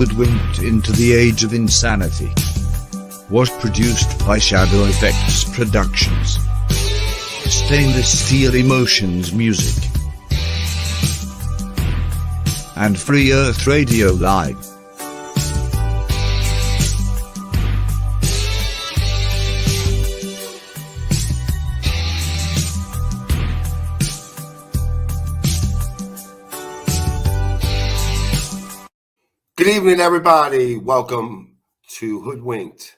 Hoodwinked into the Age of Insanity was produced by Shadow Effects Productions. Stainless Steel Emotions Music and Free Earth Radio Live. Good evening, everybody. Welcome to Hoodwinked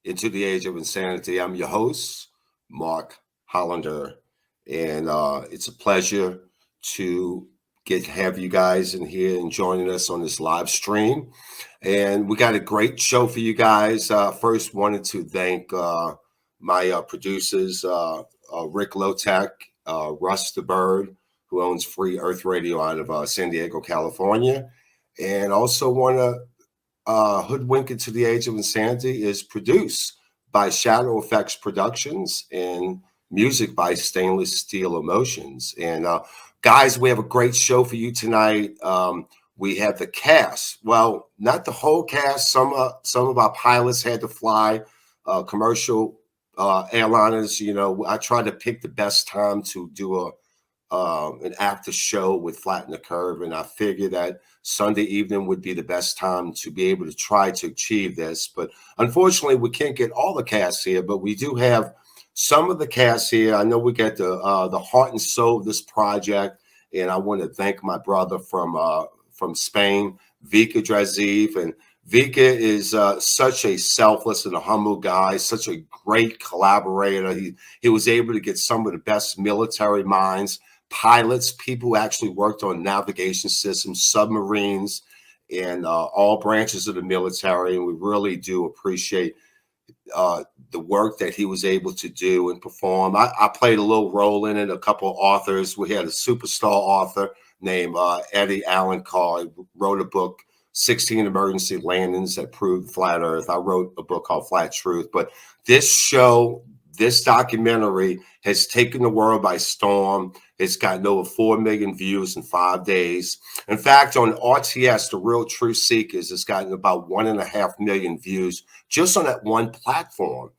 into the Age of Insanity. I'm your host, Mark Hollander, and it's a pleasure to have you guys in here and joining us on this live stream. And we got a great show for you guys. First, wanted to thank my producers, Rick Lotek, Russ the Bird, who owns Free Earth Radio out of San Diego, California. And also want to Hoodwink into the Age of Insanity is produced by Shadow Effects Productions and music by Stainless Steel Emotions. And guys, we have a great show for you tonight. We have the cast. Well, not the whole cast. Some of our pilots had to fly commercial airliners. You know, I tried to pick the best time to do an after show with Flatten the Curve, and I figured that Sunday evening would be the best time to be able to try to achieve this. But unfortunately, we can't get all the cast here, but we do have some of the cast here. I know we got the heart and soul of this project, and I want to thank my brother from Spain, Vika Drazeev. And Vika is such a selfless and a humble guy, such a great collaborator. He was able to get some of the best military minds, pilots, people who actually worked on navigation systems, submarines, and all branches of the military. And we really do appreciate the work that he was able to do and perform. I played a little role in it, a couple of authors. We had a superstar author named Eddie Allen Carr. He wrote a book, 16 Emergency Landings That Proved Flat Earth. I wrote a book called Flat Truth. But this show, this documentary has taken the world by storm. It's gotten over 4 million views in 5 days. In fact, on RTS, The Real Truth Seekers, it's gotten about 1.5 million views just on that one platform.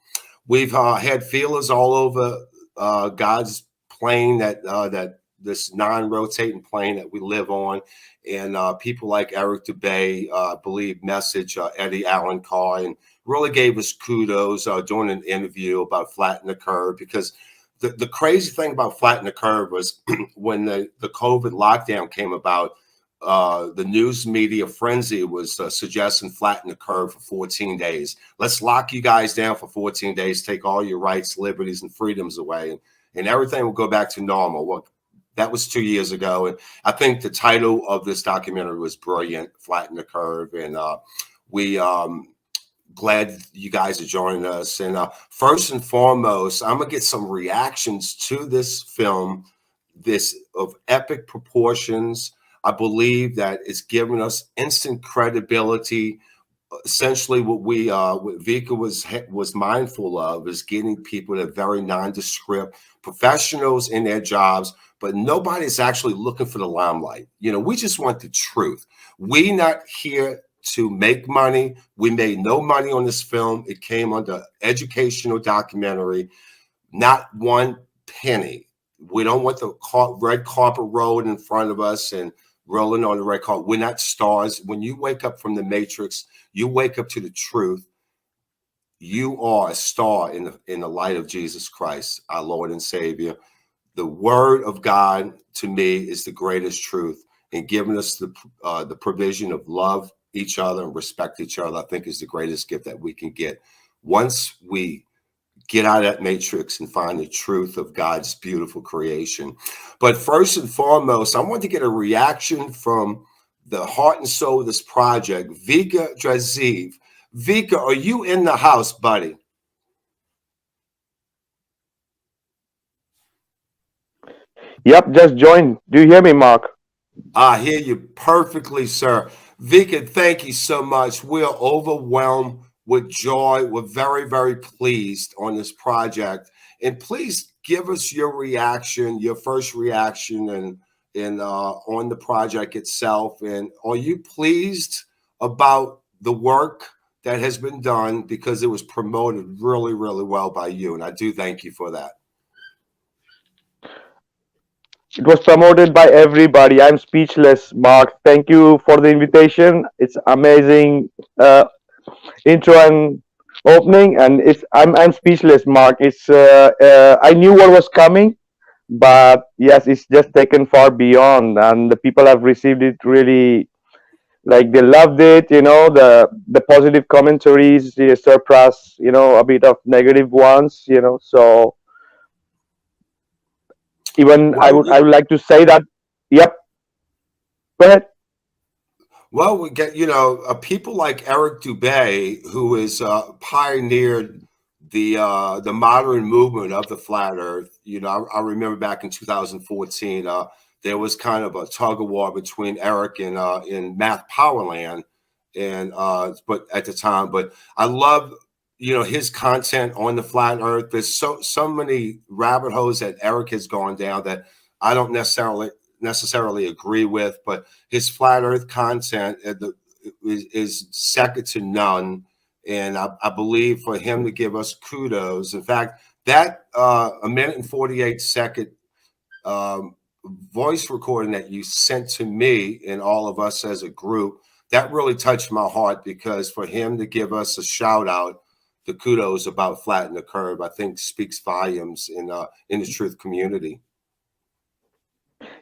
We've had feelers all over God's plane, that this non-rotating plane that we live on. And people like Eric DeBay, I believe, message Eddie Allen Carr and really gave us kudos during an interview about Flatten the Curve, because the crazy thing about Flatten the Curve was when the COVID lockdown came about, the news media frenzy was suggesting Flatten the Curve for 14 days. Let's lock you guys down for 14 days, take all your rights, liberties, and freedoms away, and everything will go back to normal. Well, that was 2 years ago. And I think the title of this documentary was brilliant, Flatten the Curve. And we glad you guys are joining us. And first and foremost, I'm going to get some reactions to this film, this of epic proportions. I believe that it's given us instant credibility. Essentially, what Vika was mindful of is getting people that are very nondescript, professionals in their jobs, but nobody's actually looking for the limelight. You know, we just want the truth. We're not here to make money. We made no money on this film. It came under educational documentary, not one penny. We don't want the red carpet road in front of us and rolling on the red carpet. We're not stars. When you wake up from the Matrix, you wake up to the truth. You are a star in the light of Jesus Christ, our Lord and Savior. The word of God, to me, is the greatest truth, and giving us the provision of love each other and respect each other, I think, is the greatest gift that we can get. Once we get out of that matrix and find the truth of God's beautiful creation. But first and foremost, I want to get a reaction from the heart and soul of this project, Vika Drazeev. Vika, are you in the house, buddy? Yep, just joined. Do you hear me, Mark? I hear you perfectly, sir. Vika, thank you so much. We are overwhelmed with joy. We're very, very pleased on this project. And please give us your reaction, your first reaction, and on the project itself. And are you pleased about the work that has been done, because it was promoted really, really well by you. And I do thank you for that. It was promoted by everybody. I'm speechless, Mark. Thank you for the invitation. It's amazing intro and opening, and I'm speechless, Mark. I knew what was coming, but yes, it's just taken far beyond, and the people have received it really like they loved it. The positive commentaries surpass a bit of negative ones. So even Well, I would like to say that. Yep. Go ahead. well, we get, people like Eric Dubay, who has pioneered the modern movement of the flat Earth. I remember back in 2014, there was kind of a tug of war between Eric and in Math Powerland, and but at the time, but I love his content on the flat Earth. There's so many rabbit holes that Eric has gone down that I don't necessarily agree with, but his flat Earth content is second to none. And I believe for him to give us kudos. In fact, that a minute and 48-second voice recording that you sent to me and all of us as a group, that really touched my heart, because for him to give us a shout out, the kudos about Flatten the Curve, I think speaks volumes in the truth community.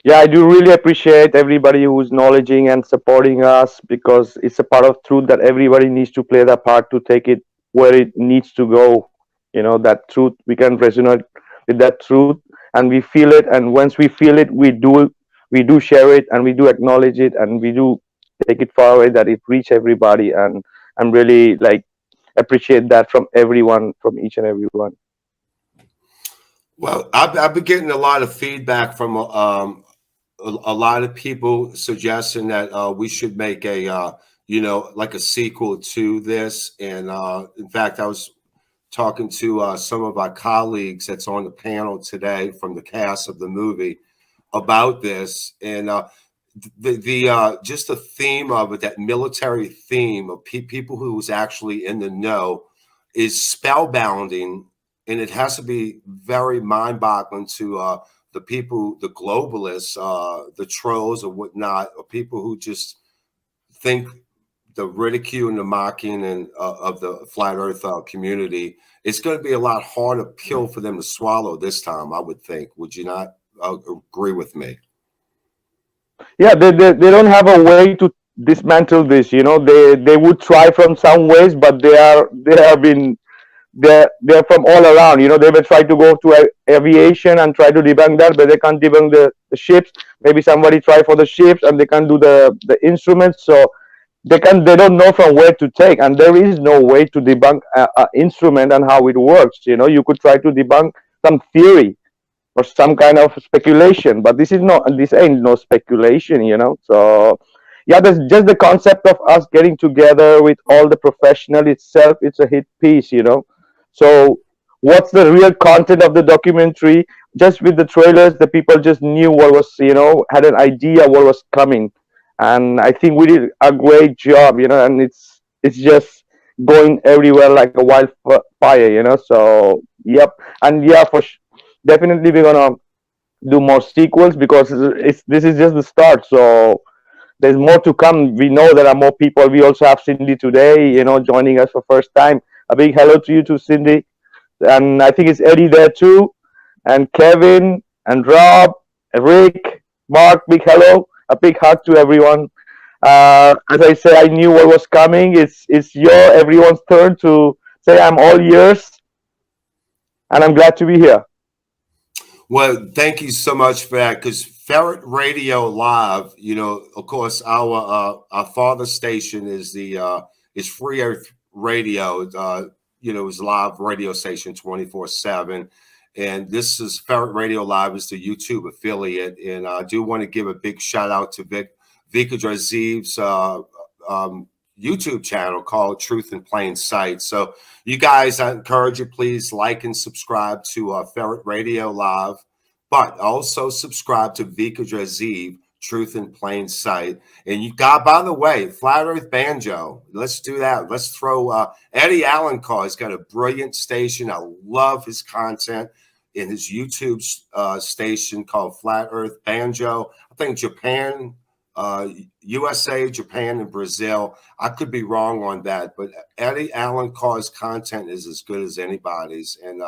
Yeah, I do really appreciate everybody who's acknowledging and supporting us, because it's a part of truth that everybody needs to play their part to take it where it needs to go. That truth, we can resonate with that truth, and we feel it. And once we feel it, we do share it, and we do acknowledge it, and we do take it far away that it reach everybody. And I'm really like appreciate that from everyone, from each and everyone. Well, I've been getting a lot of feedback from a lot of people suggesting that we should make like a sequel to this. And in fact, I was talking to some of our colleagues that's on the panel today from the cast of the movie about this. And the just the theme of it, that military theme of people who was actually in the know, is spellbinding, and it has to be very mind-boggling to the people, the globalists, the trolls or whatnot, or people who just think the ridicule and the mocking and of the flat Earth community. It's going to be a lot harder pill for them to swallow this time, I would think. Would you not agree with me? Yeah, they don't have a way to dismantle this. They would try from some ways, but they have been they're from all around. They will try to go to aviation and try to debunk that, but they can't debunk the ships. Maybe somebody try for the ships and they can't do the instruments. So they don't know from where to take, and there is no way to debunk a instrument and how it works. You could try to debunk some theory or some kind of speculation, but this ain't no speculation. So yeah, there's just the concept of us getting together with all the professional itself. It's a hit piece. So what's the real content of the documentary? Just with the trailers, the people just knew what was, had an idea what was coming. And I think we did a great job, and it's just going everywhere like a wildfire. So yep. And yeah, definitely we're gonna do more sequels, because this is just the start. So there's more to come. We know there are more people. We also have Cindy today, joining us for first time. A big hello to you too, Cindy. And I think it's Eddie there too, and Kevin and Rob, Rick, Mark. Big hello. A big hug to everyone. As I say, I knew what was coming. It's everyone's turn to say I'm all ears, and I'm glad to be here. Well, thank you so much for that. Because Ferret Radio Live, of course, our father station is is Free Earth Radio. It's a live radio station 24/7. And this is Ferret Radio Live, is the YouTube affiliate. And I do want to give a big shout out to Vika Drazeev's YouTube channel called Truth in Plain Sight. So you guys, I encourage you, please like and subscribe to Ferret Radio Live, but also subscribe to Vika Drazeev, Truth in Plain Sight. And you got, by the way, Flat Earth Banjo. Let's do that. Let's throw Eddie Alencar's got a brilliant station. I love his content in his YouTube station called Flat Earth Banjo. I think Japan, USA, Japan, and Brazil. I could be wrong on that, but Eddie Alencar's content is as good as anybody's. And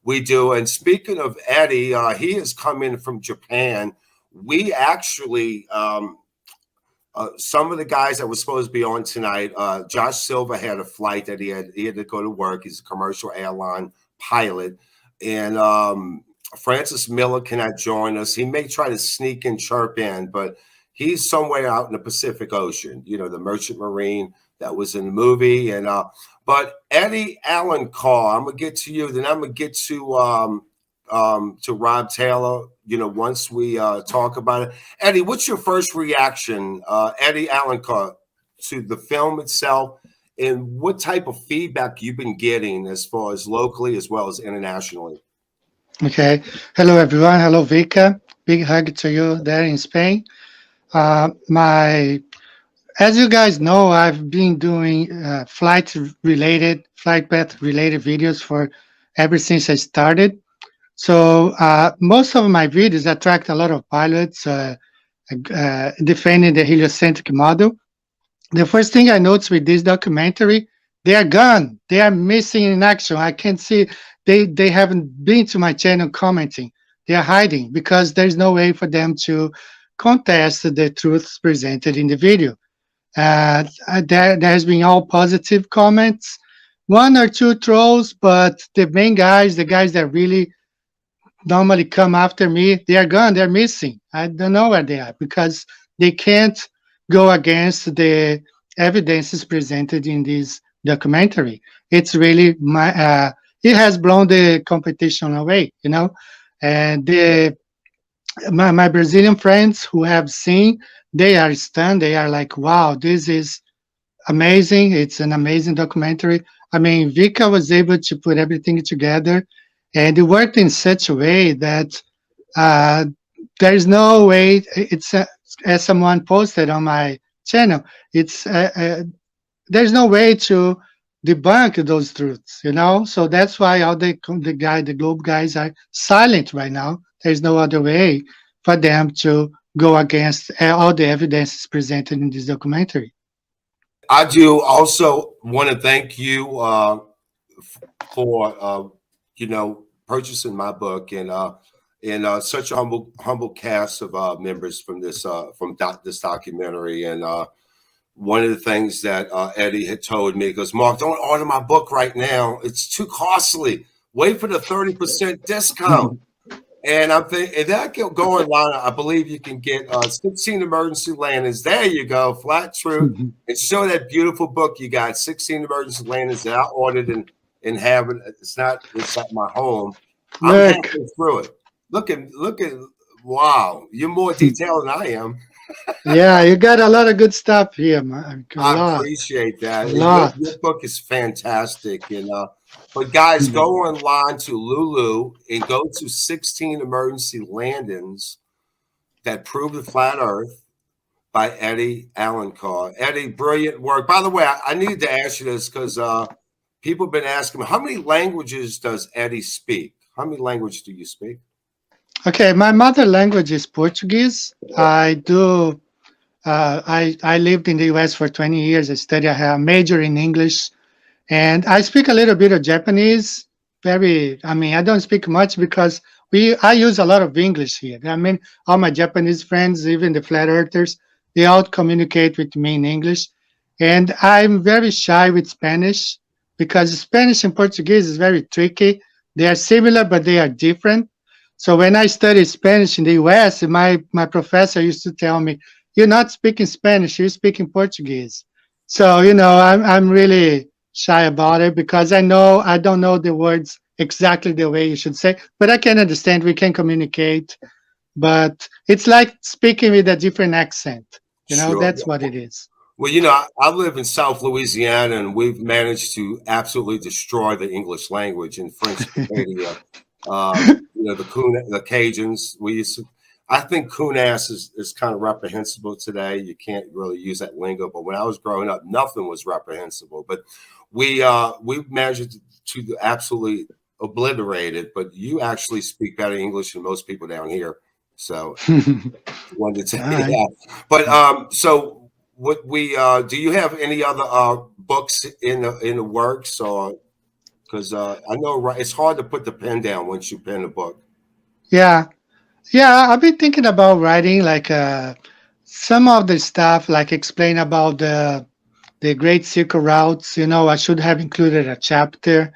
we do. And speaking of Eddie, he has come in from Japan. We actually, some of the guys that were supposed to be on tonight, Josh Silva had a flight that he had to go to work. He's a commercial airline pilot. And Francis Miller cannot join us. He may try to sneak and chirp in, but he's somewhere out in the Pacific Ocean, you know, the Merchant Marine that was in the movie. And but Eddie Alencar, I'm gonna get to you, then I'm gonna get to Rob Taylor, you know, once we talk about it. Eddie, what's your first reaction, Eddie Alencar, to the film itself, and what type of feedback you've been getting as far as locally as well as internationally? Okay. Hello, everyone. Hello, Vika. Big hug to you there in Spain. As you guys know, I've been doing flight path related videos for ever since I started. So most of my videos attract a lot of pilots defending the heliocentric model. The first thing I noticed with this documentary, they are gone. They are missing in action. I can see they haven't been to my channel commenting. They are hiding because there's no way for them to contest the truths presented in the video. There has been all positive comments, one or two trolls, but the main guys, the guys that really normally come after me, they are gone. They're missing. I don't know where they are because they can't go against the evidences presented in this documentary. It's really it has blown the competition away, you know. And my Brazilian friends who have seen, they are stunned. They are like, wow, this is amazing. It's an amazing documentary. I mean, Vika was able to put everything together, and it worked in such a way that there's no way. It's as someone posted on my channel, it's there's no way to debunk those truths, you know. So that's why all the Globe guys are silent right now. There's no other way for them to go against all the evidence presented in this documentary. I do also want to thank you for you know, purchasing my book and such a humble cast of members from this documentary. And one of the things that Eddie had told me, he goes, Mark, don't order my book right now. It's too costly. Wait for the 30% discount. And I'm thinking, if that can go online, I believe you can get 16 emergency landings. There you go, Flat Truth. And show that beautiful book you got, 16 emergency landings that I ordered and have it. It's not my home. I'm halfway through it. Look at, wow, you're more detailed than I am. Yeah, you got a lot of good stuff here, man. I appreciate that. Your book is fantastic. And but guys, go online to Lulu and go to 16 emergency landings that prove the flat Earth by Eddie Alencar. Eddie, brilliant work. By the way, I needed to ask you this because people have been asking me, how many languages does Eddie speak? How many languages do you speak? Okay, my mother language is Portuguese. I do. I lived in the U.S. for 20 years. I have a major in English, and I speak a little bit of Japanese. I mean, I don't speak much because I use a lot of English here. I mean, all my Japanese friends, even the flat earthers, they all communicate with me in English. And I'm very shy with Spanish because Spanish and Portuguese is very tricky. They are similar, but they are different. So when I studied Spanish in the US, my professor used to tell me, you're not speaking Spanish, you're speaking Portuguese. So, you know, I'm really shy about it because I don't know the words exactly the way you should say, but I can understand, we can communicate. But it's like speaking with a different accent. You know, that's what it is. Well, you know, I live in South Louisiana, and we've managed to absolutely destroy the English language in French Canada. You know, the Cajuns. We used to, I think coon ass is kind of reprehensible today. You can't really use that lingo, but when I was growing up, nothing was reprehensible. But we managed to absolutely obliterate it. But you actually speak better English than most people down here, so wanted to tell you All right. that. But so what we do you have any other books in the works, or because I know it's hard to put the pen down once you pen a book. Yeah. Yeah, I've been thinking about writing like some of the stuff, like explain about the Great Circle routes. I should have included a chapter.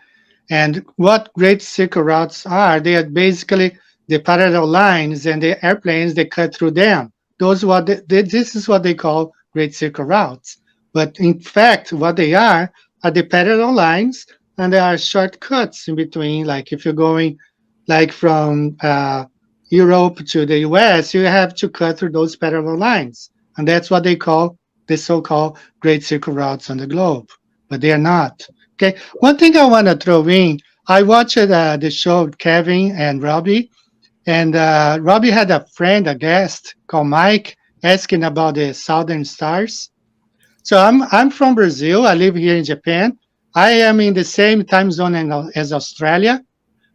And what Great Circle routes are, they are basically the parallel lines and the airplanes they cut through them. Those what this is what they call Great Circle routes. But in fact, what they are the parallel lines, and there are shortcuts in between. Like if you're going like from Europe to the US, you have to cut through those parallel lines. And that's what they call the so-called Great Circle routes on the globe. But they are not. Okay. One thing I want to throw in, I watched the show with Kevin and Robbie, and Robbie had a friend, a guest called Mike, asking about the Southern Stars. So I'm from Brazil. I live here in Japan. I am in the same time zone as Australia,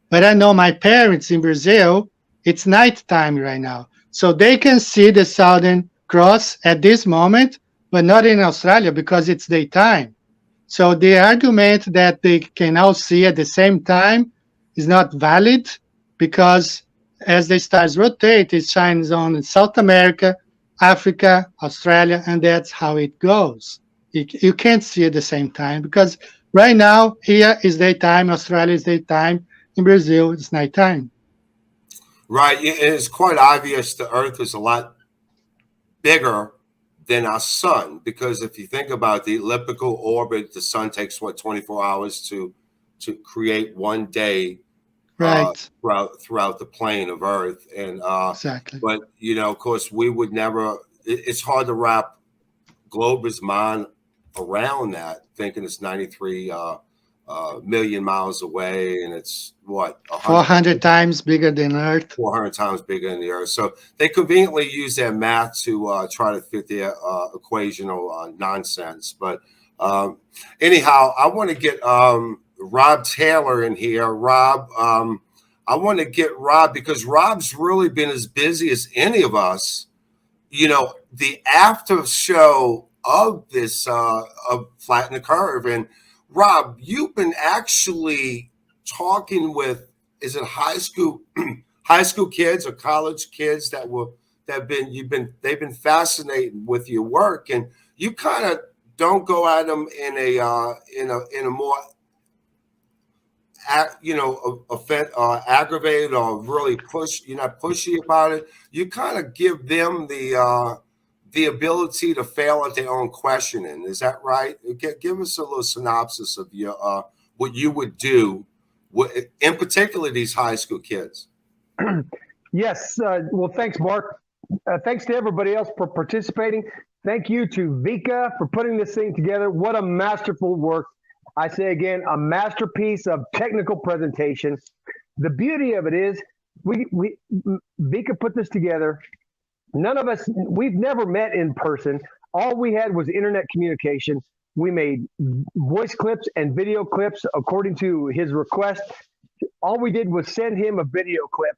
but I know my parents in Brazil, it's nighttime right now. So they can see the Southern Cross at this moment, but not in Australia because it's daytime. So the argument that they can all see at the same time is not valid because as the stars rotate, it shines on South America, Africa, Australia, and that's how it goes. You can't see at the same time because right now here is daytime, Australia is daytime, in Brazil it's nighttime. Right. It's quite obvious the Earth is a lot bigger than our sun, because if you think about the elliptical orbit, the sun takes what, 24 hours to create one day Right, throughout the plane of Earth. And exactly. but of course, we would never. It's hard to wrap Glober's mind around that, thinking it's 93 million miles away, and it's what 400 times bigger than Earth. 400 times bigger than the Earth. So they conveniently use their math to try to fit their equational nonsense. But anyhow, I want to get Rob Taylor in here. Rob, I want to get Rob because Rob's really been as busy as any of us. The after show of this of Flatten the Curve. And Rob, you've been actually talking with, is it high school kids or college kids they've been fascinated with your work, and you kind of don't go at them in a more aggravated or really you're not pushy about it. You kind of give them the ability to fail at their own questioning. Is that right? Give us a little synopsis of your what you would do, in particular these high school kids. Yes. Well, thanks, Mark. Thanks to everybody else for participating. Thank you to Vika for putting this thing together. What a masterful work. I say again, a masterpiece of technical presentation. The beauty of it is Vika put this together. None of us, we've never met in person. All we had was internet communication. We made voice clips and video clips according to his request. All we did was send him a video clip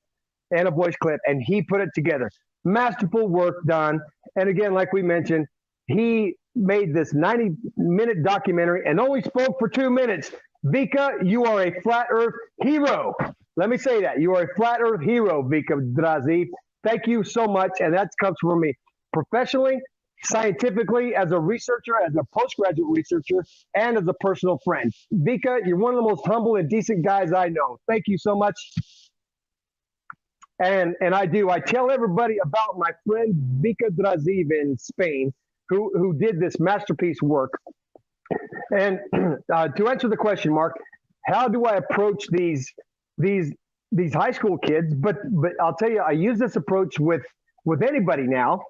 and a voice clip, and he put it together. Masterful work done. And again, like we mentioned, he made this 90-minute documentary and only spoke for 2 minutes. Vika, you are a flat earth hero. Let me say that. You are a flat earth hero, Vika Drazeev. Thank you so much. And that comes from me professionally, scientifically, as a researcher, as a postgraduate researcher, and as a personal friend. Vika, you're one of the most humble and decent guys I know. Thank you so much. And I tell everybody about my friend Vika Drazeev in Spain, who did this masterpiece work. And to answer the question, Mark, how do I approach these high school kids? But I'll tell you, I use this approach with anybody now,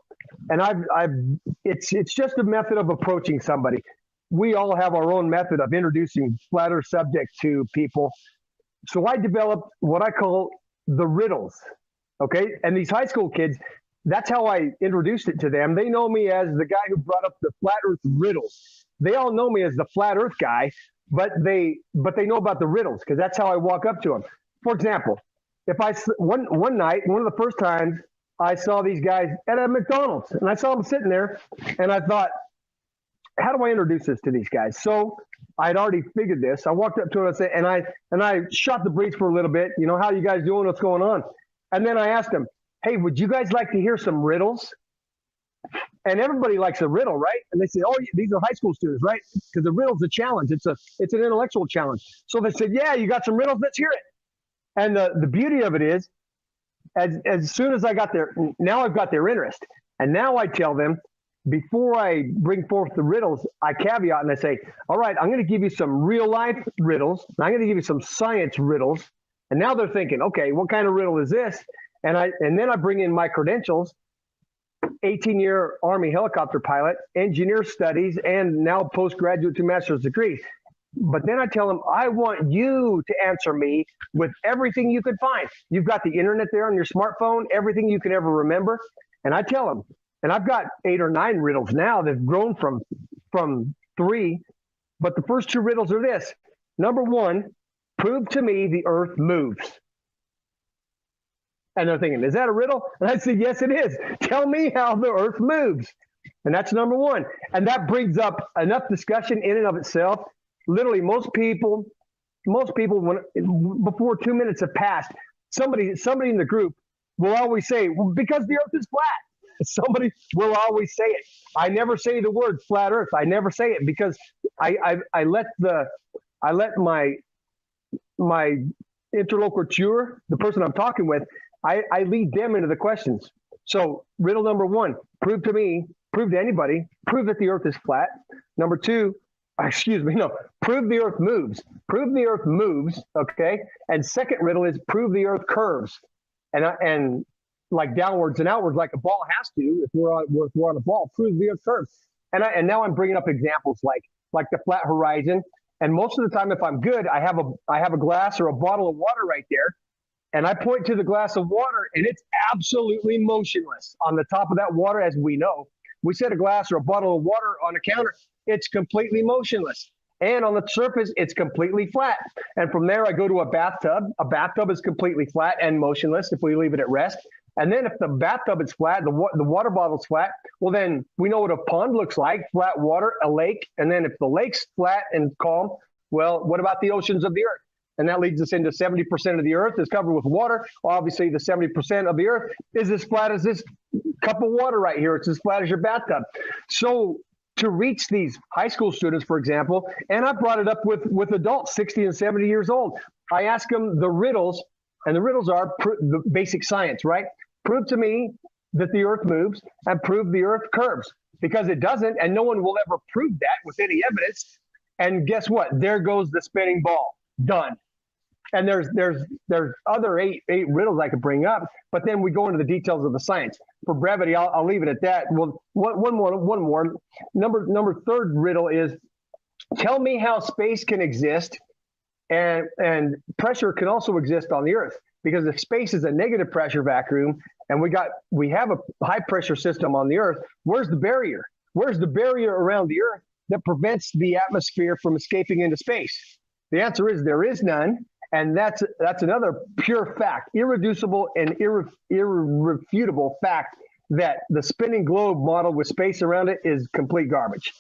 and it's just a method of approaching somebody. We all have our own method of introducing flat earth subjects to people. So I developed what I call the riddles. Okay. And these high school kids, that's how I introduced it to them. They know me as the guy who brought up the flat earth riddles. They all know me as the flat earth guy, but they know about the riddles because that's how I walk up to them. For example, if one night, one of the first times I saw these guys at a McDonald's and I saw them sitting there and I thought, how do I introduce this to these guys? So I'd already figured this. I walked up to them and said, and I shot the breeze for a little bit. You know, how you guys doing? What's going on? And then I asked them, hey, would you guys like to hear some riddles? And everybody likes a riddle, right? And they say, oh, these are high school students, right? Because the riddle's a challenge. It's an intellectual challenge. So they said, yeah, you got some riddles? Let's hear it. And the beauty of it is, as soon as I got their, now I've got their interest. And now I tell them, before I bring forth the riddles, I caveat and I say, all right, I'm going to give you some real life riddles. And I'm going to give you some science riddles. And now they're thinking, okay, what kind of riddle is this? And then I bring in my credentials, 18-year Army helicopter pilot, engineer studies, and now postgraduate to master's degree. But then I tell them, I want you to answer me with everything you could find. You've got the internet there on your smartphone, everything you can ever remember. And I tell them, and I've got 8 or 9 riddles now that have grown from 3. But the first 2 riddles are this. Number 1, prove to me the earth moves. And they're thinking, is that a riddle? And I said, yes, it is. Tell me how the earth moves. And that's number 1. And that brings up enough discussion in and of itself. Literally, most people, when before 2 minutes have passed, somebody in the group will always say, well, because the earth is flat. Somebody will always say it. I never say the word flat earth. I never say it because I let my interlocutor, the person I'm talking with, I lead them into the questions. So riddle number 1, prove to anybody, prove that the earth is flat. Number 2, prove the earth moves. Prove the earth moves, okay? And second riddle is prove the earth curves. And like downwards and outwards like a ball has to, if we're on a ball, prove the earth curves. And now I'm bringing up examples like the flat horizon. And most of the time, if I'm good, I have a glass or a bottle of water right there. And I point to the glass of water and it's absolutely motionless. On the top of that water, as we know, we set a glass or a bottle of water on a counter, it's completely motionless. And on the surface, it's completely flat. And from there, I go to a bathtub. A bathtub is completely flat and motionless if we leave it at rest. And then if the bathtub is flat, the water bottle's flat, well, then we know what a pond looks like, flat water, a lake. And then if the lake's flat and calm, well, what about the oceans of the earth? And that leads us into 70% of the earth is covered with water. Obviously, the 70% of the earth is as flat as this cup of water right here. It's as flat as your bathtub. So to reach these high school students, for example, and I brought it up with adults 60 and 70 years old. I ask them the riddles, and the riddles are the basic science, right? Prove to me that the earth moves and prove the earth curves, because it doesn't, and no one will ever prove that with any evidence. And guess what? There goes the spinning ball. Done. And there's other eight riddles I could bring up, but then we go into the details of the science. For brevity, I'll leave it at that. Well, one more. Number third riddle is, tell me how space can exist and pressure can also exist on the earth, because if space is a negative pressure vacuum and we have a high pressure system on the earth, where's the barrier? Where's the barrier around the earth that prevents the atmosphere from escaping into space? The answer is there is none. And that's another pure fact, irreducible and irrefutable fact, that the spinning globe model with space around it is complete garbage.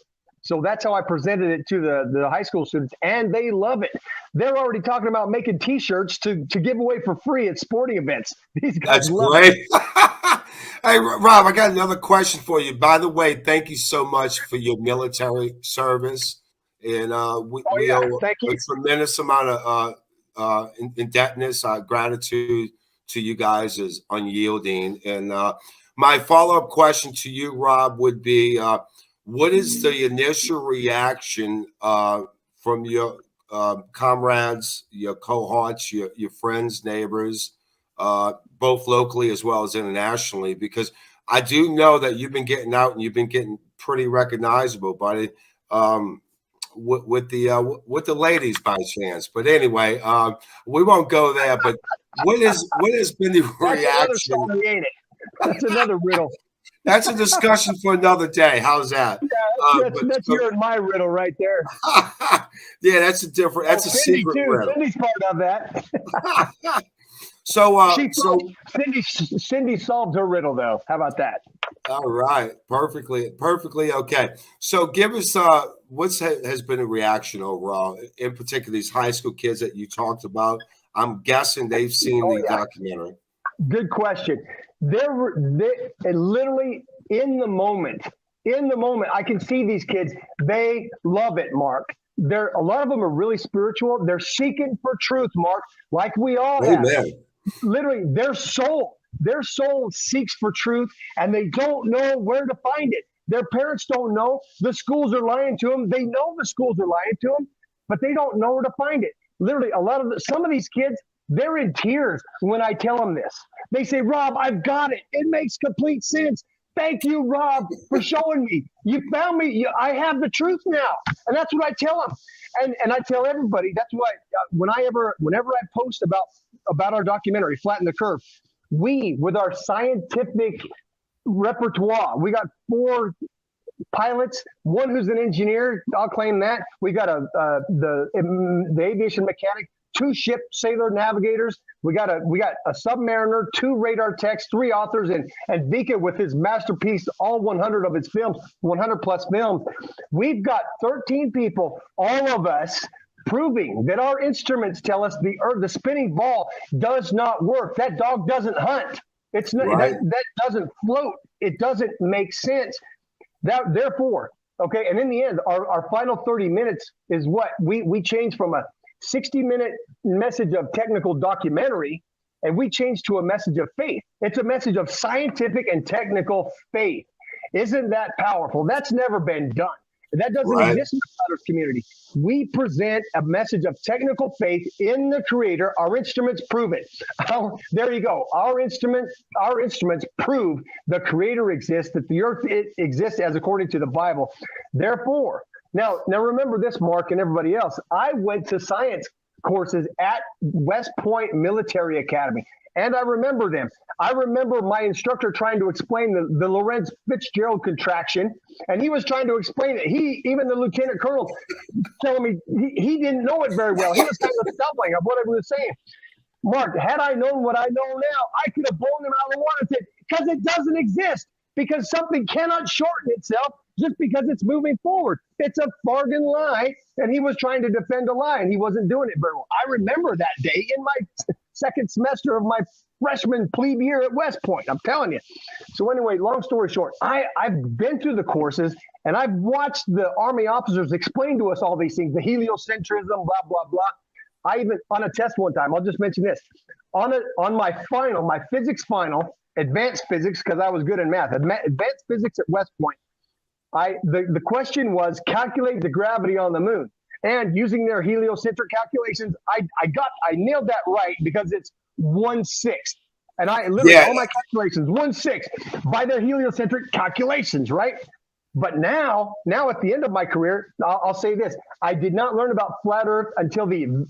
So that's how I presented it to the high school students, and they love it. They're already talking about making T-shirts to give away for free at sporting events. These guys love it. Hey, Rob, I got another question for you. By the way, thank you so much for your military service. And we owe a tremendous amount of indebtedness, gratitude to you guys is unyielding. And my follow-up question to you, Rob, would be, what is the initial reaction from your comrades, your cohorts, your friends, neighbors, both locally as well as internationally? Because I do know that you've been getting out and you've been getting pretty recognizable, buddy. with the ladies by chance. But anyway, we won't go there. But what has been the reaction? Another story, ain't it? That's another riddle. That's a discussion for another day. How's that? That's your and my riddle right there. Yeah, that's a different. That's a Cindy secret too. riddle. Cindy's part of that. Cindy solved her riddle though. How about that? All right, perfectly okay. So give us what has been a reaction overall, in particular these high school kids that you talked about. I'm guessing they've seen the documentary. Good question. They literally in the moment, I can see these kids. They love it, Mark. A lot of them are really spiritual. They're seeking for truth, Mark, like we all have. Literally, their soul seeks for truth, and they don't know where to find it. Their parents don't know. The schools are lying to them. They know the schools are lying to them, but they don't know where to find it. Literally, some of these kids, they're in tears when I tell them this. They say, Rob, I've got it. It makes complete sense. Thank you, Rob, for showing me. You found me. I have the truth now. And that's what I tell them. And I tell everybody, that's why whenever I post about our documentary, Flatten the Curve, with our scientific repertoire, we got 4 pilots, one who's an engineer, I'll claim that. We got the aviation mechanic, 2 ship sailor navigators. We got a submariner, 2 radar techs, 3 authors, and Vika with his masterpiece, all 100 of his films, 100 plus films. We've got 13 people, all of us, proving that our instruments tell us the spinning ball does not work. That dog doesn't hunt. It's not, that doesn't float. It doesn't make sense. Therefore, okay, and in the end, our final 30 minutes is what we changed from a 60-minute message of technical documentary, and we changed to a message of faith. It's a message of scientific and technical faith. Isn't that powerful? That's never been done. That doesn't exist in the Flatters community. We present a message of technical faith in the Creator. Our instruments prove it. There you go. Our instruments prove the Creator exists, that the earth exists as according to the Bible. Therefore, now remember this, Mark, and everybody else. I went to science courses at West Point Military Academy, and I remember them. I remember my instructor trying to explain the Lorentz Fitzgerald contraction, and he was trying to explain it. Even the lieutenant colonel telling me he didn't know it very well. He was kind of stumbling of what I was saying. Mark, had I known what I know now, I could have blown him out of the water and said, because it doesn't exist, because something cannot shorten itself just because it's moving forward. It's a bargain lie, and he was trying to defend a lie, and he wasn't doing it very well. I remember that day in my second semester of my freshman plebe year at West Point. I'm telling you. So anyway, long story short, I've been through the courses, and I've watched the Army officers explain to us all these things, the heliocentrism, blah, blah, blah. I even, on a test one time, I'll just mention this. On my physics final, advanced physics, because I was good in math, advanced physics at West Point, the question was calculate the gravity on the moon. And using their heliocentric calculations, I nailed that right because it's 1/6. And I literally, all my calculations, 1/6 by their heliocentric calculations, right? But now at the end of my career, I'll say this. I did not learn about flat Earth until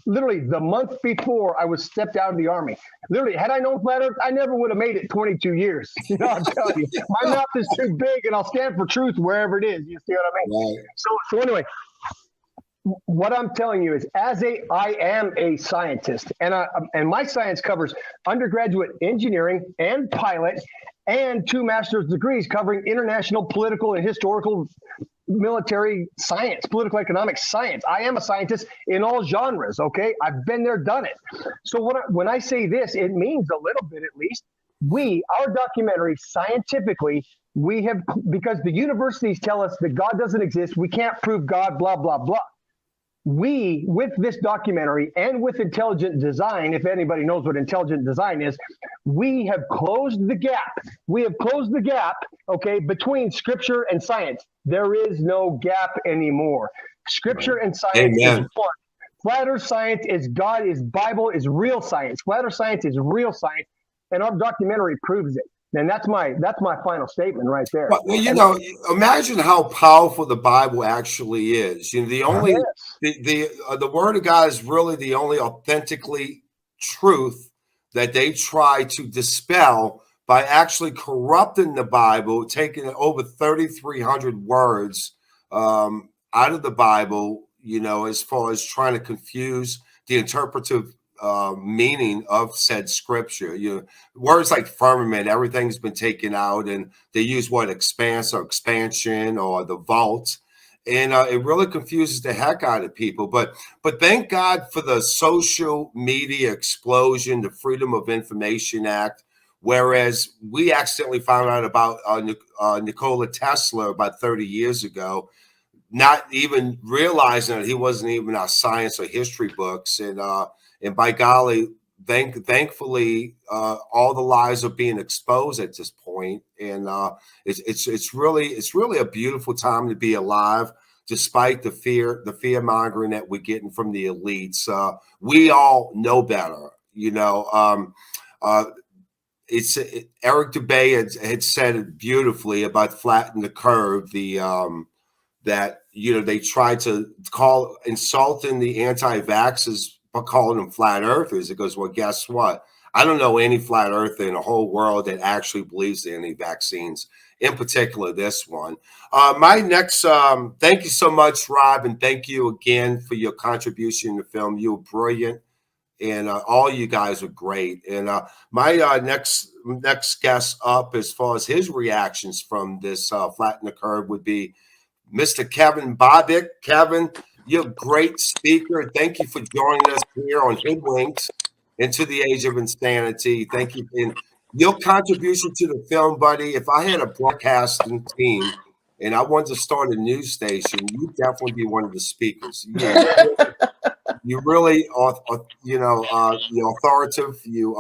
literally the month before I was stepped out of the Army. Literally, had I known flat Earth, I never would have made it 22 years. You know, I'm telling you, my mouth is too big, and I'll stand for truth wherever it is. You see what I mean? Right. So anyway, what I'm telling you is, I am a scientist, and my science covers undergraduate engineering and pilot, and 2 master's degrees covering international, political, and historical, military science, political economic science. I am a scientist in all genres. Okay, I've been there, done it. So when I say this, it means a little bit, at least. Our documentary, scientifically, because the universities tell us that God doesn't exist, we can't prove God, blah, blah, blah. With this documentary and with intelligent design, if anybody knows what intelligent design is, we have closed the gap. Okay, between scripture and science. There is no gap anymore. Scripture and science is one. Flat Earth science is God, is Bible, is real science. Flat Earth science is real science, and our documentary proves it. And that's my final statement right there. Well, you know, imagine how powerful the Bible actually is. You know, the Word of God is really the only authentically truth that they try to dispel by actually corrupting the Bible, taking over 3,300 words out of the Bible. You know, as far as trying to confuse the interpretive meaning of said scripture. You know, words like firmament, everything's been taken out, and they use what expanse or expansion or the vault, and it really confuses the heck out of people. But thank God for the social media explosion, the Freedom of Information Act. Whereas we accidentally found out about Nikola Tesla about 30 years ago, not even realizing that he wasn't even our science or history books, and by golly, thankfully, all the lies are being exposed at this point, and it's really a beautiful time to be alive, despite the fear mongering that we're getting from the elites. We all know better, you know. Eric Dubay had said it beautifully about flatten the curve. That, you know, they tried to call insulting the anti-vaxxers by calling them flat earthers. It goes, well, guess what? I don't know any flat earther in the whole world that actually believes in any vaccines, in particular this one. My next, thank you so much, Rob, and thank you again for your contribution in the film. You were brilliant, and all you guys are great. And my next guest up, as far as his reactions from this Flatten the Curve, would be Mr. Kevin Bobbitt. Kevin, you're a great speaker. Thank you for joining us here on Hoodwinked Into the Age of Insanity. Thank you. And your contribution to the film, buddy, if I had a broadcasting team and I wanted to start a news station, you'd definitely be one of the speakers. You really are, you know, you're authoritative. You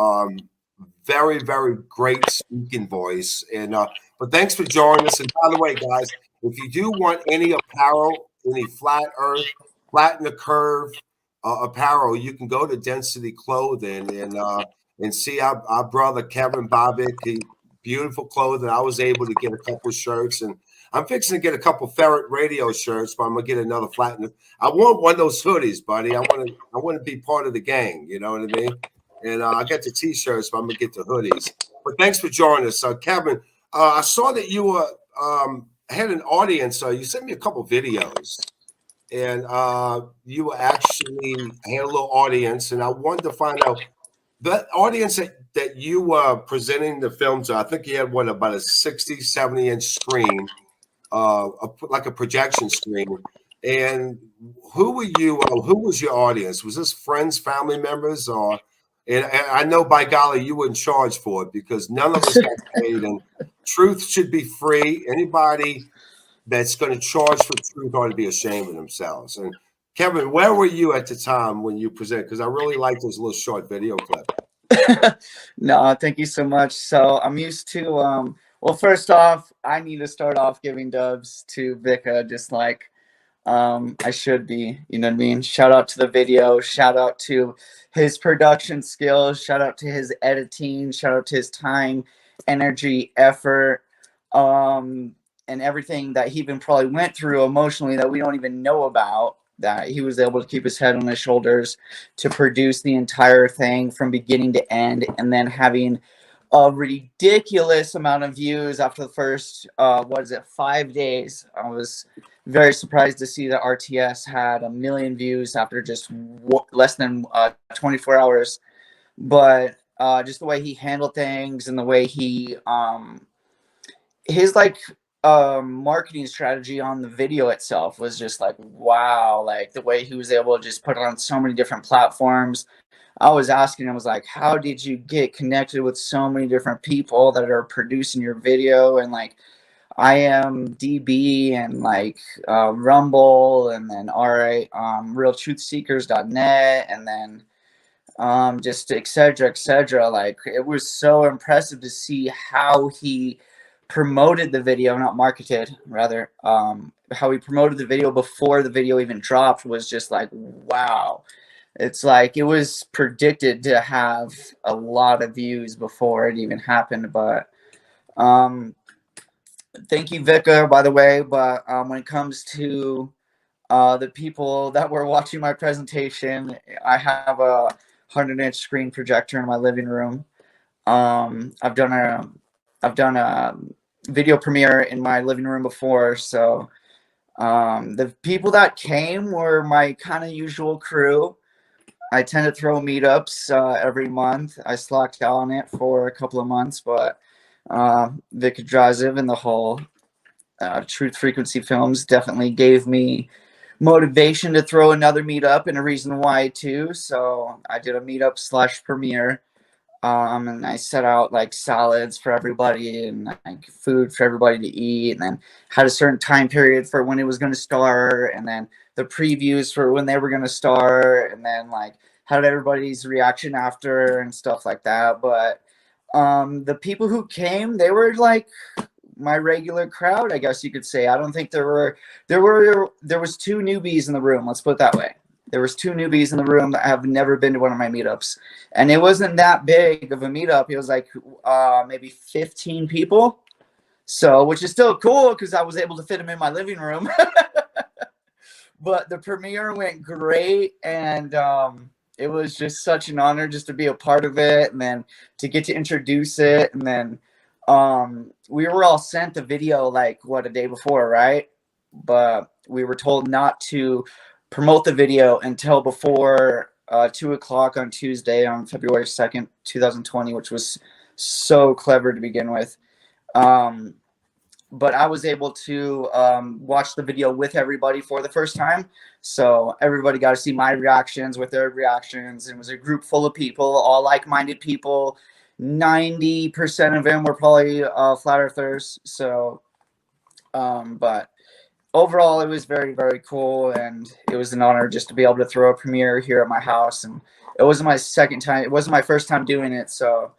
very, very great speaking voice. And but thanks for joining us. And by the way, guys, if you do want any apparel, any flat earth, flatten the curve apparel, you can go to Density Clothing and see our brother Kevin Bobbitt. Beautiful clothing. I was able to get a couple shirts, and I'm fixing to get a couple Ferret radio shirts, but I'm gonna get another flatten. I want one of those hoodies, buddy. I want to be part of the gang. You know what I mean? And I got the t-shirts, but I'm gonna get the hoodies. But thanks for joining us, Kevin. I saw that you were had an audience. You sent me a couple videos, and you were actually had a little audience, and I wanted to find out the audience that you were presenting the film to. I think you had about a 60, 70-inch screen, like a projection screen. And who were you? Who was your audience? Was this friends, family members, or? And I know, by golly, you were in charge for it, because none of us got paid, and truth should be free. Anybody that's going to charge for truth ought to be ashamed of themselves. And Kevin, where were you at the time when you presented? Because I really like those little short video clips. No, thank you so much. So I'm used to, well, first off, I need to start off giving dubs to Vika, just like I should be, you know what I mean? Shout out to the video, shout out to his production skills, shout out to his editing, shout out to his time, energy, effort, and everything that he even probably went through emotionally that we don't even know about, that he was able to keep his head on his shoulders to produce the entire thing from beginning to end, and then having a ridiculous amount of views after the first 5 days. I was very surprised to see that RTS had 1 million views after just less than 24 hours. But just the way he handled things, and the way he his marketing strategy on the video itself was just like, wow. Like the way he was able to just put it on so many different platforms. I was asking him, I was like, how did you get connected with so many different people that are producing your video? And like IMDb and like Rumble, and then realtruthseekers.net, and then just etc. Like it was so impressive to see how he promoted the video, not marketed, rather, how he promoted the video before the video even dropped was just like, wow. It's like it was predicted to have a lot of views before it even happened. But Thank you, Vika, by the way. But when it comes to the people that were watching my presentation, I have a 100-inch screen projector in my living room. I've done a video premiere in my living room before, so the people that came were my kind of usual crew. I tend to throw meetups every month. I slacked out on it for a couple of months, but Vika Drazeev and the whole Truth Frequency Films definitely gave me motivation to throw another meetup and a reason why too. So I did a meetup / premiere. And I set out like salads for everybody and like food for everybody to eat, and then had a certain time period for when it was going to start, and then the previews for when they were going to start, and then like had everybody's reaction after and stuff like that. But the people who came, they were like my regular crowd, I guess you could say. I don't think there was 2 newbies in the room. Let's put it that way. There was 2 newbies in the room that have never been to one of my meetups, and it wasn't that big of a meetup. It was like maybe 15 people, so which is still cool because I was able to fit them in my living room. But the premiere went great, and it was just such an honor just to be a part of it, and then to get to introduce it, and then we were all sent the video like a day before, right? But we were told not to promote the video until before 2 o'clock on Tuesday on February 2nd, 2020, which was so clever to begin with. But I was able to watch the video with everybody for the first time. So everybody got to see my reactions with their reactions. It was a group full of people, all like-minded people. 90% of them were probably flat earthers. So, but overall, it was very, very cool, and it was an honor just to be able to throw a premiere here at my house. And it wasn't my second time; it wasn't my first time doing it. So,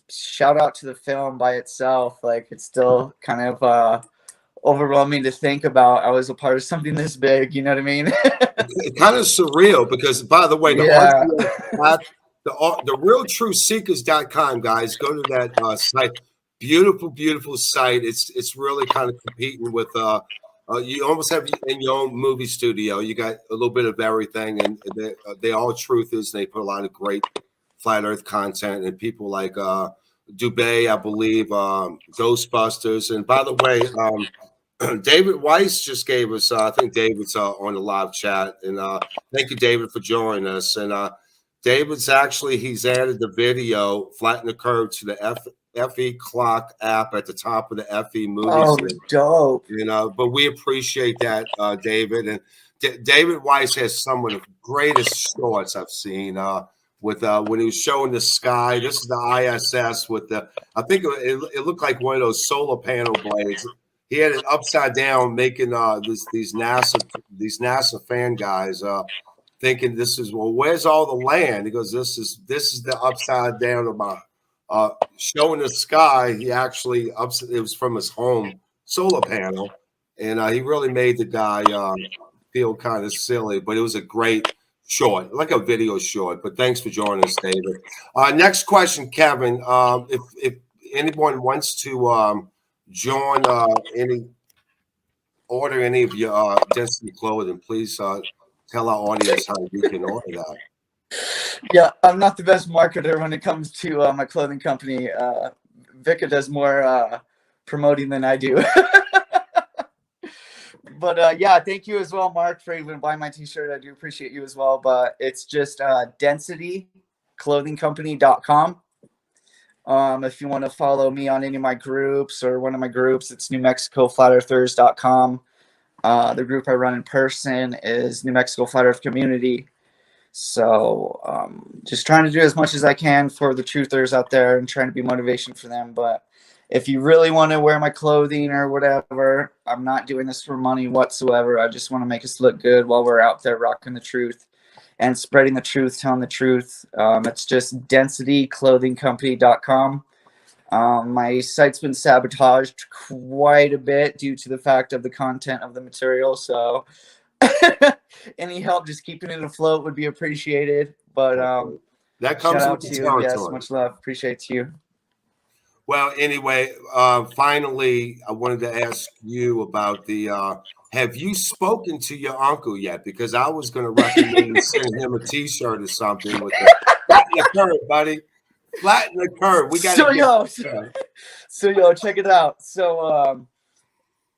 shout out to the film by itself. Like, it's still kind of overwhelming to think about. I was a part of something this big. You know what I mean? It's kind of surreal because, by the way, the realtruthseekers.com, guys, go to that site. Beautiful, beautiful site. It's really kind of competing with you almost have in your own movie studio. You got a little bit of everything, and they all truthers. They put a lot of great flat Earth content, and people like Dubay, I believe, Ghostbusters. And by the way, David Weiss just gave us. I think David's on the live chat, and thank you, David, for joining us. And David's he's added the video "Flatten the Curve" to the FE Clock app at the top of the FE movie. Oh, dope! You know, but we appreciate that, David. And David Weiss has some of the greatest shorts I've seen. With when he was showing the sky, this is the ISS with the. I think it looked like one of those solar panel blades. He had it upside down, making these NASA fan guys. Thinking this is where's all the land? He goes, this is the upside down of my showing the sky. He actually it was from his home solar panel, and he really made the guy feel kind of silly, but it was a great short, like a video short. But thanks for joining us, David. Next question, Kevin. If anyone wants to join order any of your Density clothing, please tell our audience how you can order that. Yeah, I'm not the best marketer when it comes to my clothing company. Vika does more promoting than I do. But yeah, thank you as well, Mark, for even buying my t-shirt. I do appreciate you as well. But it's just densityclothingcompany.com. If you want to follow me on any of my groups or one of my groups, it's newmexicoflatearthers.com. The group I run in person is New Mexico Flat Earth Community. So just trying to do as much as I can for the truthers out there and trying to be motivation for them. But if you really want to wear my clothing or whatever, I'm not doing this for money whatsoever. I just want to make us look good while we're out there rocking the truth and spreading the truth, telling the truth. It's just densityclothingcompany.com. My site's been sabotaged quite a bit due to the fact of the content of the material. So any help just keeping it afloat would be appreciated. But that comes shout out with the to you. territory. Yes, much love. Appreciate you. Well, anyway, finally, I wanted to ask you about the. Have you spoken to your uncle yet? Because I was going to recommend sending him a T-shirt or something with the flatten the curve, buddy. Flatten the curve. We got to So get. yo, so yo, check it out. So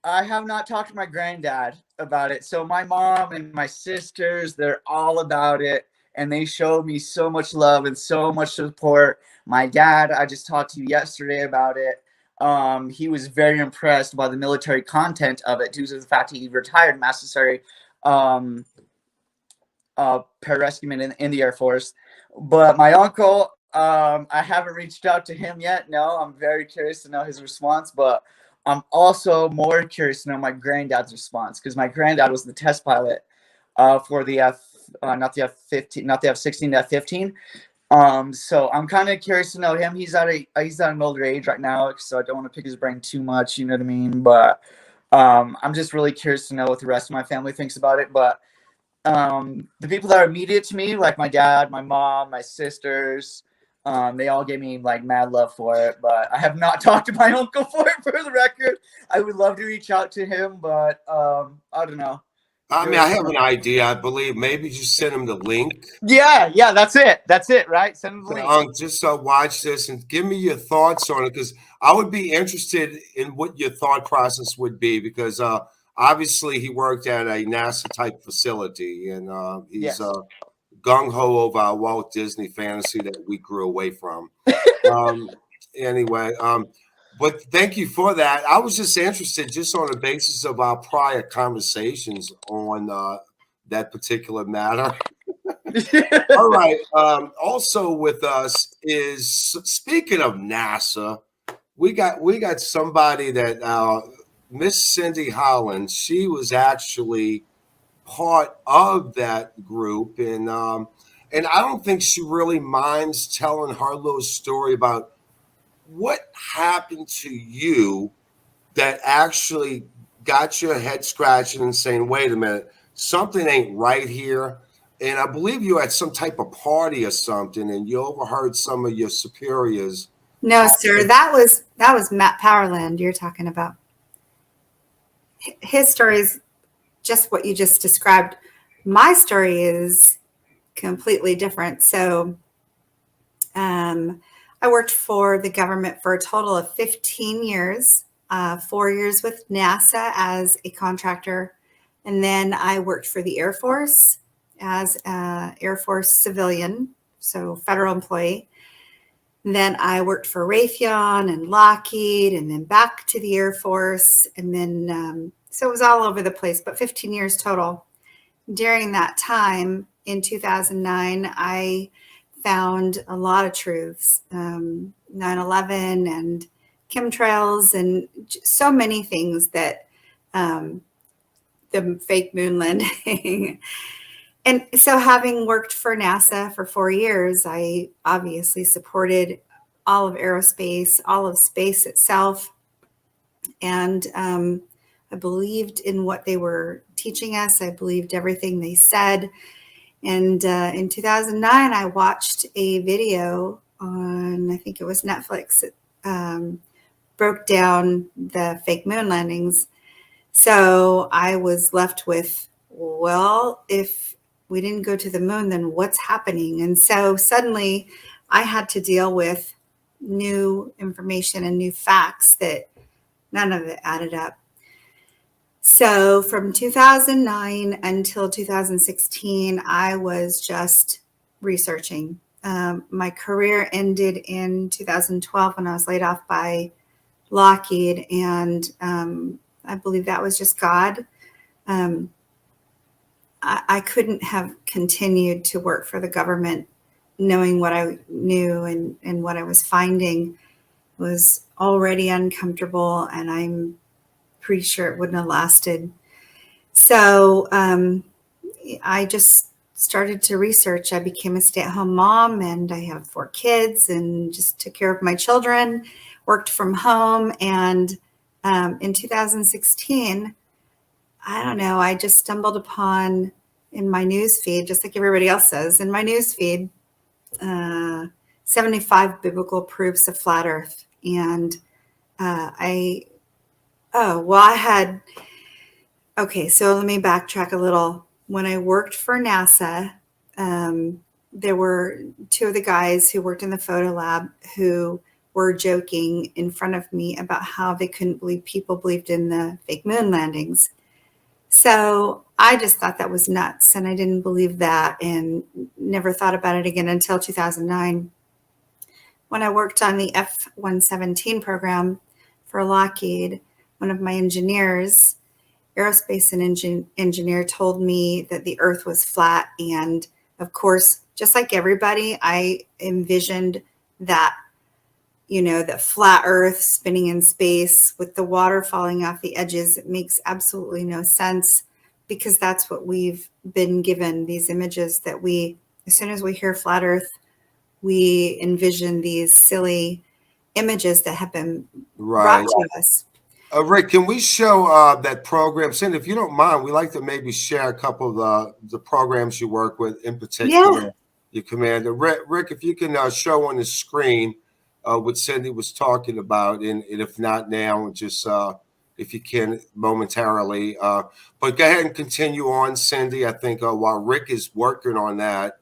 I have not talked to my granddad about it. So my mom and my sisters, they're all about it, and they showed me so much love and so much support. My dad, I just talked to you yesterday about it. He was very impressed by the military content of it due to the fact he retired Master Sergeant pararescueman in the Air Force. But my uncle, I haven't reached out to him yet. No, I'm very curious to know his response, but I'm also more curious to know my granddad's response, because my granddad was the test pilot for the not the F-15, not the F-16, the F-15. So I'm kind of curious to know him. He's at an older age right now, so I don't want to pick his brain too much. You know what I mean? But I'm just really curious to know what the rest of my family thinks about it. But the people that are immediate to me, like my dad, my mom, my sisters, they all gave me like mad love for it. But I have not talked to my uncle for it, for the record. I would love to reach out to him, but I don't know. I mean, I have an idea. I believe maybe just send him the link. Yeah, that's it, right? Send him the link. Just watch this and give me your thoughts on it, because I would be interested in what your thought process would be, because obviously he worked at a NASA type facility, and he's Yes. gung-ho over our Walt Disney fantasy that we grew away from. Anyway, but thank you for that. I was just interested, just on the basis of our prior conversations on that particular matter. All right. Also with us is, speaking of NASA, we got somebody that Miss Cindy Holland. She was actually part of that group, and I don't think she really minds telling her little story about what happened to you that actually got your head scratching and saying, wait a minute, something ain't right here. And I believe you at some type of party or something, and you overheard some of your superiors. No, sir, that was Matt Powerland you're talking about. His story is just what you just described. My story is completely different. So I worked for the government for a total of 15 years, 4 years with NASA as a contractor. And then I worked for the Air Force as an Air Force civilian, so federal employee. And then I worked for Raytheon and Lockheed, and then back to the Air Force. And then, so it was all over the place, but 15 years total. During that time, in 2009, I found a lot of truths, 9/11 and chemtrails and so many things that the fake moon landing. And so having worked for NASA for 4 years, I obviously supported all of aerospace, all of space itself. And I believed in what they were teaching us. I believed everything they said. And in 2009, I watched a video on, I think it was Netflix. It broke down the fake moon landings. So I was left with, well, if we didn't go to the moon, then what's happening? And so suddenly I had to deal with new information and new facts that none of it added up. So from 2009 until 2016, I was just researching. My career ended in 2012 when I was laid off by Lockheed, and I believe that was just God. I couldn't have continued to work for the government knowing what I knew and what I was finding was already uncomfortable, and I'm pretty sure it wouldn't have lasted. So I just started to research. I became a stay-at-home mom, and I have 4 kids and just took care of my children, worked from home. And in 2016, I don't know, I just stumbled upon in my news feed, just like everybody else says, in my news feed, 75 biblical proofs of flat Earth. And okay, so let me backtrack a little. When I worked for NASA, there were two of the guys who worked in the photo lab who were joking in front of me about how they couldn't believe people believed in the fake moon landings. So I just thought that was nuts, and I didn't believe that and never thought about it again until 2009. When I worked on the F-117 program for Lockheed, one of my engineers, aerospace engineer, told me that the Earth was flat. And of course, just like everybody, I envisioned that, the flat Earth spinning in space with the water falling off the edges. It makes absolutely no sense, because that's what we've been given, these images that as soon as we hear flat Earth, we envision these silly images that have been brought to us. Rick, can we show that program? Cindy, if you don't mind, we'd like to maybe share a couple of the programs you work with, in particular, your commander. Rick, if you can show on the screen what Cindy was talking about, and if not now, just if you can momentarily. But go ahead and continue on, Cindy. I think while Rick is working on that,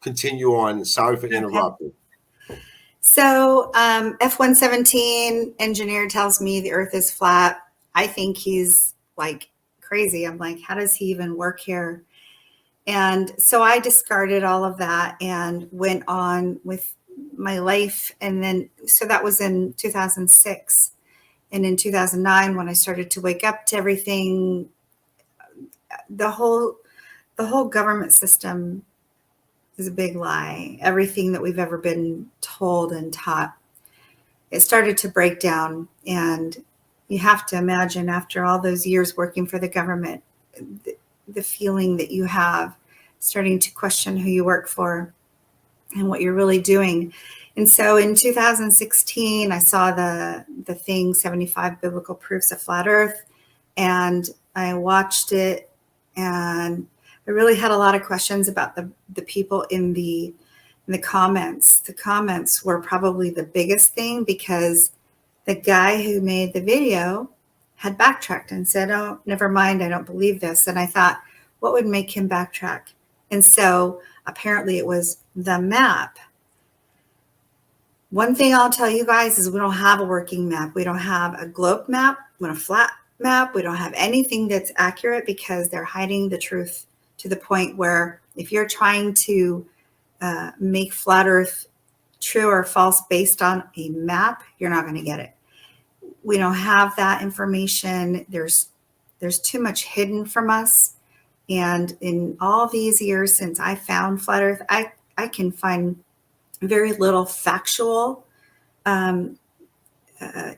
continue on. Sorry for interrupting. So F-117 engineer tells me the Earth is flat. I think he's like crazy. I'm like, how does he even work here? And so I discarded all of that and went on with my life. And then, so that was in 2006. And in 2009, when I started to wake up to everything, the whole government system is a big lie. Everything that we've ever been told and taught, it started to break down. And you have to imagine, after all those years working for the government, the feeling that you have, starting to question who you work for and what you're really doing. And so in 2016, I saw the thing, 75 Biblical Proofs of Flat Earth, and I watched it, and I really had a lot of questions about the people in the comments. The comments were probably the biggest thing, because the guy who made the video had backtracked and said, oh, never mind, I don't believe this. And I thought, what would make him backtrack? And so apparently it was the map. One thing I'll tell you guys is we don't have a working map. We don't have a globe map, we don't have a flat map. We don't have anything that's accurate, because they're hiding the truth to the point where if you're trying to make flat Earth true or false based on a map, you're not going to get it. We don't have that information. There's too much hidden from us. And in all these years since I found flat Earth, I can find very little factual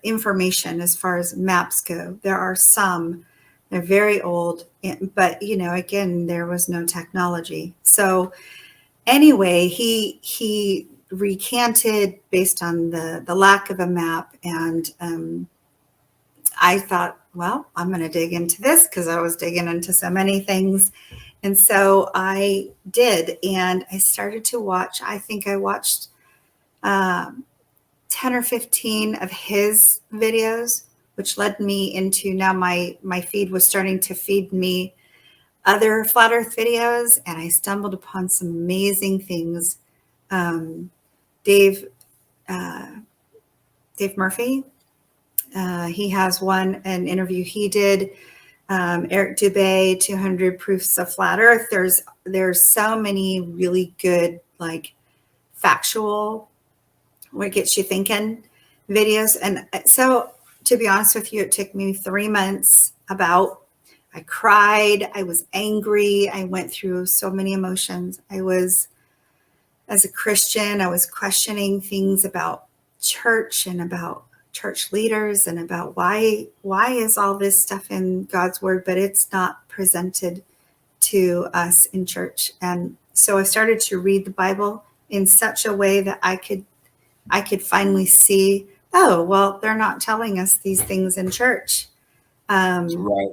information as far as maps go. There are some, they're very old, but again, there was no technology. So anyway, he recanted based on the lack of a map. And I thought, well, I'm going to dig into this, because I was digging into so many things. And so I did, and I started to watch. I think I watched 10 or 15 of his videos, which led me into, now my feed was starting to feed me other flat Earth videos, and I stumbled upon some amazing things. Dave Murphy, he has an interview he did. Eric Dubay, 200 Proofs of Flat Earth. There's so many really good, like, factual, what gets you thinking videos. And so, to be honest with you, it took me 3 months I cried, I was angry, I went through so many emotions. As a Christian, I was questioning things about church and about church leaders and about why is all this stuff in God's word, but it's not presented to us in church. And so I started to read the Bible in such a way that I could finally see, oh, well, they're not telling us these things in church. Right.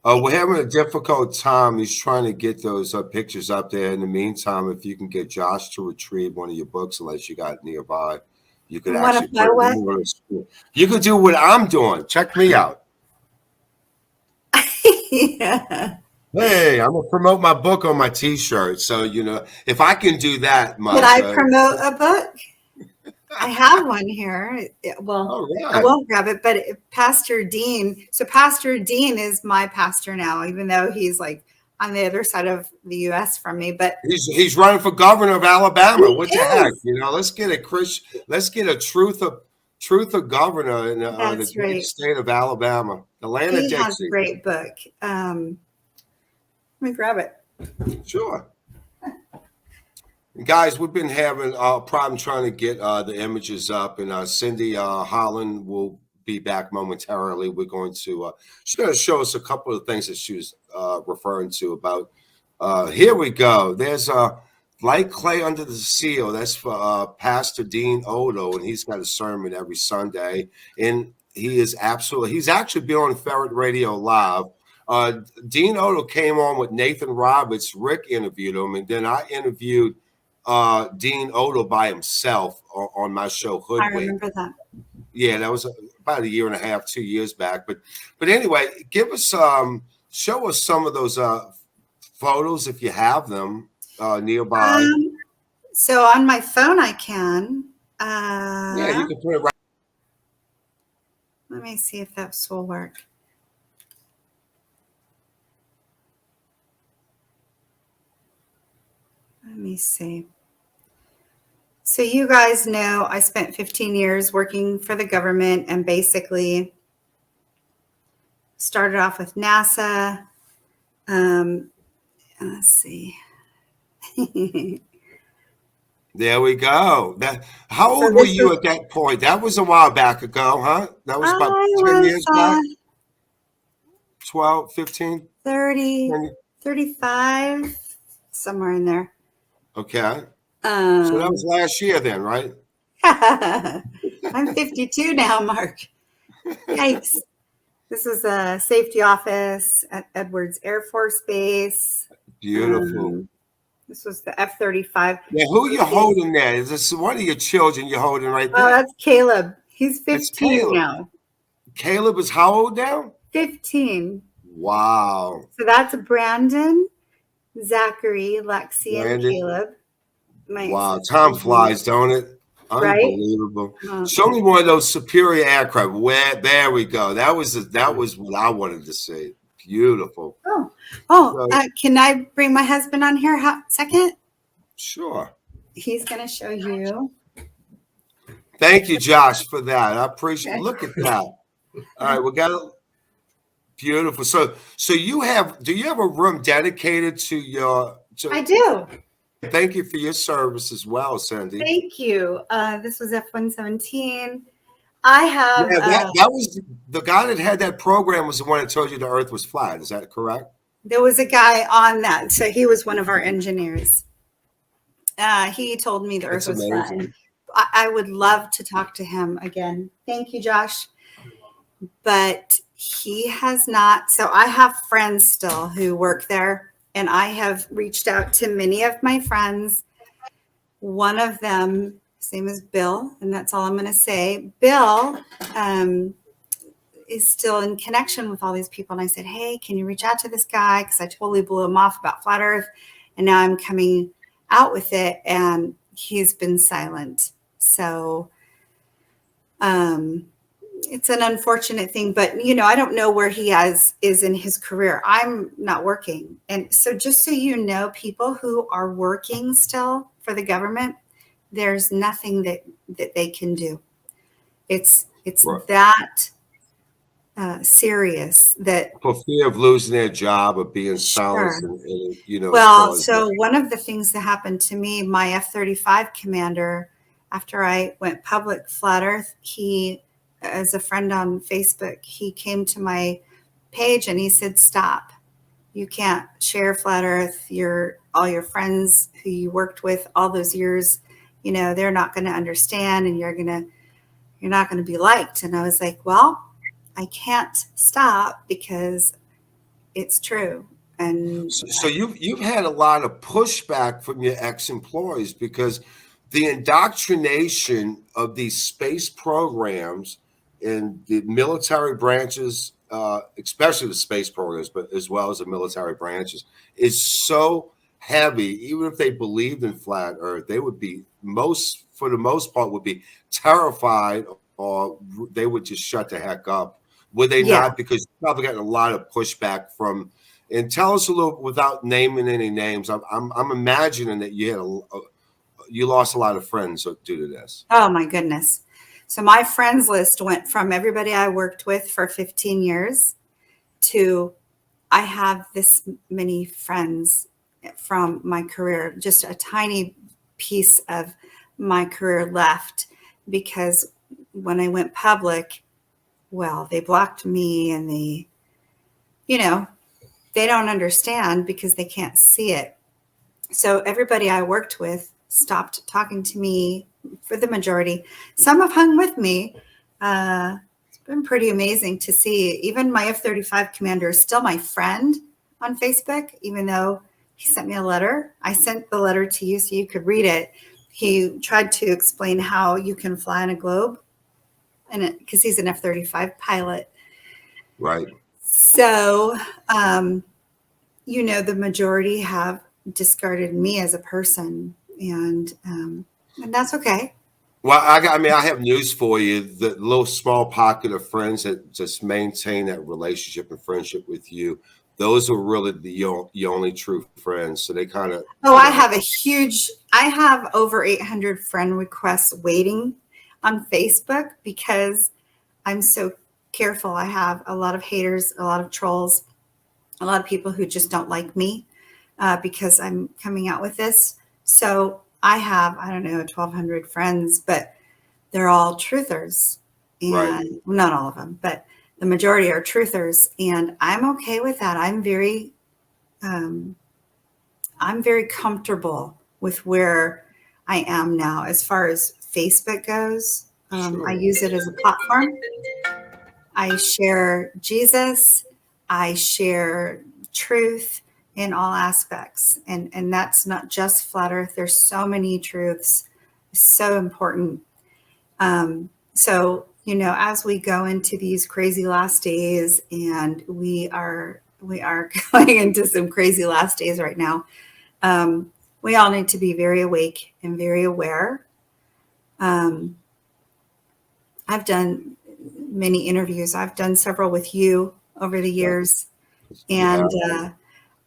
We're having a difficult time. He's trying to get those pictures up there. In the meantime, if you can get Josh to retrieve one of your books, unless you got nearby, You could What actually if I put what? more in school. You could do what I'm doing. Check me out. Yeah. Hey, I'm gonna promote my book on my T-shirt. So if I can do that much, Could I promote a book? I have one here. Well, all I right. won't grab it, but Pastor Dean. So Pastor Dean is my pastor now, even though he's like on the other side of the U.S. from me. But He's running for governor of Alabama. he What the heck? is. Let's get a truth of governor in the That's great right. state of Alabama, the land of He has a Dixie. great book. Let me grab it. Sure. Guys, we've been having a problem trying to get the images up, and Cindy Holland will be back momentarily. We're going to she's going to show us a couple of things that she was referring to about. Here we go. There's Like Clay Under the Seal. That's for Pastor Dean Odo, and he's got a sermon every Sunday, and he's actually been on Ferret Radio Live. Dean Odo came on with Nathan Roberts. Rick interviewed him, and then I interviewed Dean Odo by himself on my show Hoodwink. I remember that. Yeah, that was about a year and a half, 2 years back. But anyway, show us some of those photos if you have them nearby. So on my phone, I can. Yeah, you can put it right. Let me see if that will work. Let me see. So you guys know I spent 15 years working for the government and basically started off with NASA. Let's see. There we go. How old were you at that point? That was a while back ago, huh? That was about 10 years back? 12, 15? 30, 35, somewhere in there. Okay. So that was last year then, right? I'm 52 now, Mark. Yikes. This is a safety office at Edwards Air Force Base. Beautiful. This was the F-35. Yeah, who are you holding there? Is this one of your children you're holding right there? Oh, that's Caleb. He's 15 Caleb. now. Caleb is how old now? 15. Wow. So that's Brandon, Zachary, Lexi, and Caleb. Wow, time flies, don't it? Unbelievable. Right? Show me one of those superior aircraft. There we go. That was what I wanted to see. Beautiful. Can I bring my husband on here a second? Sure. He's going to show you. Thank you, Josh, for that. I appreciate it. Look at that. All right, we got it. Beautiful. So do you have a room dedicated to your? I do. Thank you for your service as well, Cindy. Thank you. This was F-117. I have. Yeah, that was the guy that had that program was the one that told you the Earth was flat. Is that correct? There was a guy on that, so he was one of our engineers. He told me the Earth was flat. I would love to talk to him again. Thank you, Josh. But he has not. So I have friends still who work there, and I have reached out to many of my friends. One of them, his name is Bill, and that's all I'm going to say. Bill is still in connection with all these people. And I said, hey, can you reach out to this guy? Because I totally blew him off about flat Earth. And now I'm coming out with it, and he's been silent. So it's an unfortunate thing, but I don't know where he is in his career. I'm not working. And so just so you know, people who are working still for the government, there's nothing that they can do. It's right. That serious that for fear of losing their job or being silenced. Sure. Well, so one of the things that happened to me, my F-35 commander, after I went public flat Earth, he, as a friend on Facebook, he came to my page and he said, stop. You can't share flat Earth. All your friends who you worked with all those years, they're not going to understand, and you're not going to be liked. And I was like, well, I can't stop because it's true. And so you've had a lot of pushback from your ex-employees because the indoctrination of these space programs in the military branches, especially the space programs, but as well as the military branches, is so heavy. Even if they believed in flat Earth, they would be for the most part, would be terrified, or they would just shut the heck up. Would they not? Because you've probably gotten a lot of pushback from. And tell us a little, without naming any names. I'm imagining that you had you lost a lot of friends due to this. Oh my goodness. So my friends list went from everybody I worked with for 15 years to I have this many friends from my career, just a tiny piece of my career left, because when I went public, well, they blocked me, and they, you know, they don't understand because they can't see it. So everybody I worked with stopped talking to me for the majority. Some have hung with me. It's been pretty amazing to see. Even my F-35 commander is still my friend on Facebook, even though he sent me a letter. I sent the letter to you so you could read it. He tried to explain how you can fly on a globe, and because he's an F-35 pilot. Right. So, the majority have discarded me as a person, and that's okay. Well, I have news for you. The little small pocket of friends that just maintain that relationship and friendship with you, those are really the only true friends. So they kind of. Oh, I have over 800 friend requests waiting on Facebook because I'm so careful. I have a lot of haters, a lot of trolls, a lot of people who just don't like me because I'm coming out with this. So I have, 1,200 friends, but they're all truthers. And right. Well, not all of them, but the majority are truthers. And I'm okay with that. I'm very comfortable with where I am now as far as Facebook goes. Sure. I use it as a platform. I share Jesus. I share truth in all aspects. And that's not just flat earth. There's so many truths. It's so important. So, as we go into these crazy last days, and we are going into some crazy last days right now, we all need to be very awake and very aware. I've done many interviews. I've done several with you over the years. And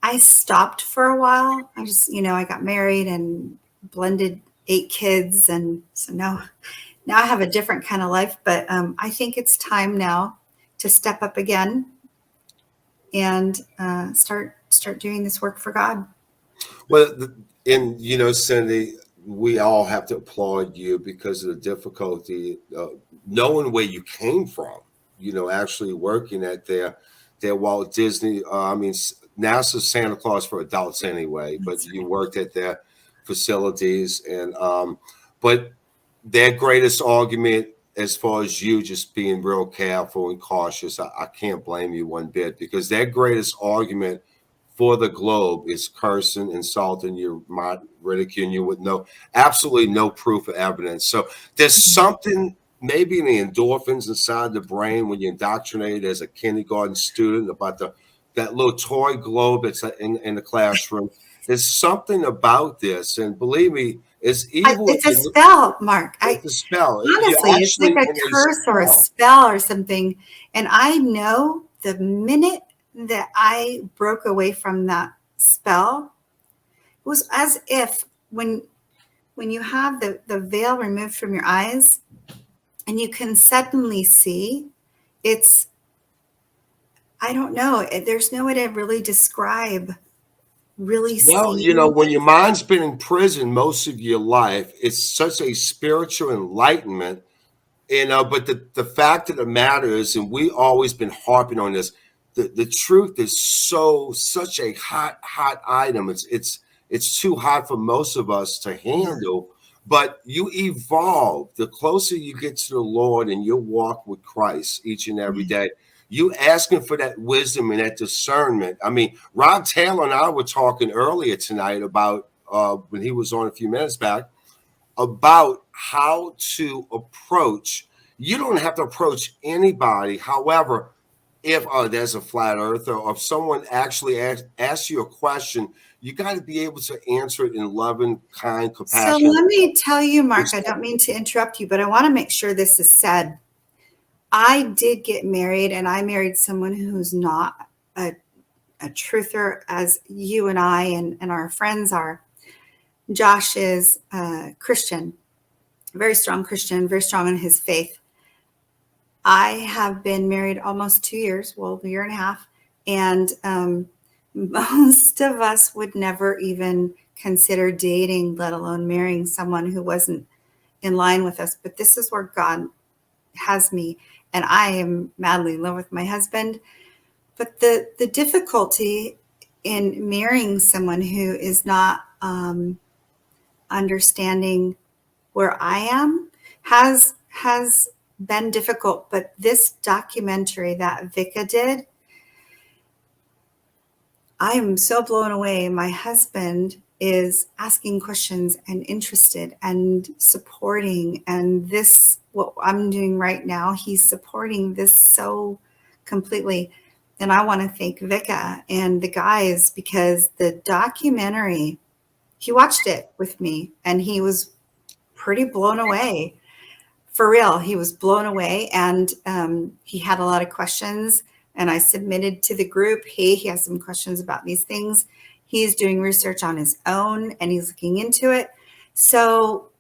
I stopped for a while. I just, I got married and blended 8 kids. And so now I have a different kind of life. But I think it's time now to step up again and start doing this work for God. Well, Cindy, we all have to applaud you because of the difficulty knowing where you came from, actually working at their Walt Disney, NASA's Santa Claus for adults anyway, but you worked at their facilities, and but their greatest argument, as far as you just being real careful and cautious, I can't blame you one bit, because their greatest argument for the globe is cursing, insulting you, ridiculing you with absolutely no proof or evidence. So there's something maybe in the endorphins inside the brain when you're indoctrinated as a kindergarten student about that little toy globe that's in the classroom. There's something about this, and believe me, it's evil. It's a spell, Mark. It's a spell. Honestly, it's like a curse or a spell or something. And I know the minute that I broke away from that spell, it was as if when you have the veil removed from your eyes and you can suddenly see, I don't know, there's no way to really describe really seeing. When your mind's been in prison most of your life, it's such a spiritual enlightenment, but the fact of the matter is, and we always been harping on this, the truth is such a hot item. It's too hot for most of us to handle. But you evolve. The closer you get to the Lord and your walk with Christ each and every day, you asking for that wisdom and that discernment. I mean, Rob Taylor and I were talking earlier tonight about when he was on a few minutes back. about how to approach. You don't have to approach anybody. However, if there's a flat earther, or if someone actually asks you a question, you got to be able to answer it in loving, kind, So compassion. let me tell you, Mark, I don't mean to interrupt you, but I want to make sure this is said. I did get married, and I married someone who's not a truther as you and I and our friends are. Josh is Christian, very strong Christian, very strong in his faith. I have been married almost 2 years, well, a year and a half, and most of us would never even consider dating, let alone marrying someone who wasn't in line with us. But this is where God has me, and I am madly in love with my husband. But the difficulty in marrying someone who is not understanding where I am has been difficult. But this documentary that Vika did, I am so blown away. My husband is asking questions and interested and supporting, and this, what I'm doing right now, he's supporting this so completely. And I want to thank Vika and the guys, because the documentary, he watched it with me and he was pretty blown away. For real, he was blown away, and he had a lot of questions, and I submitted to the group, hey, he has some questions about these things. He's doing research on his own and he's looking into it. So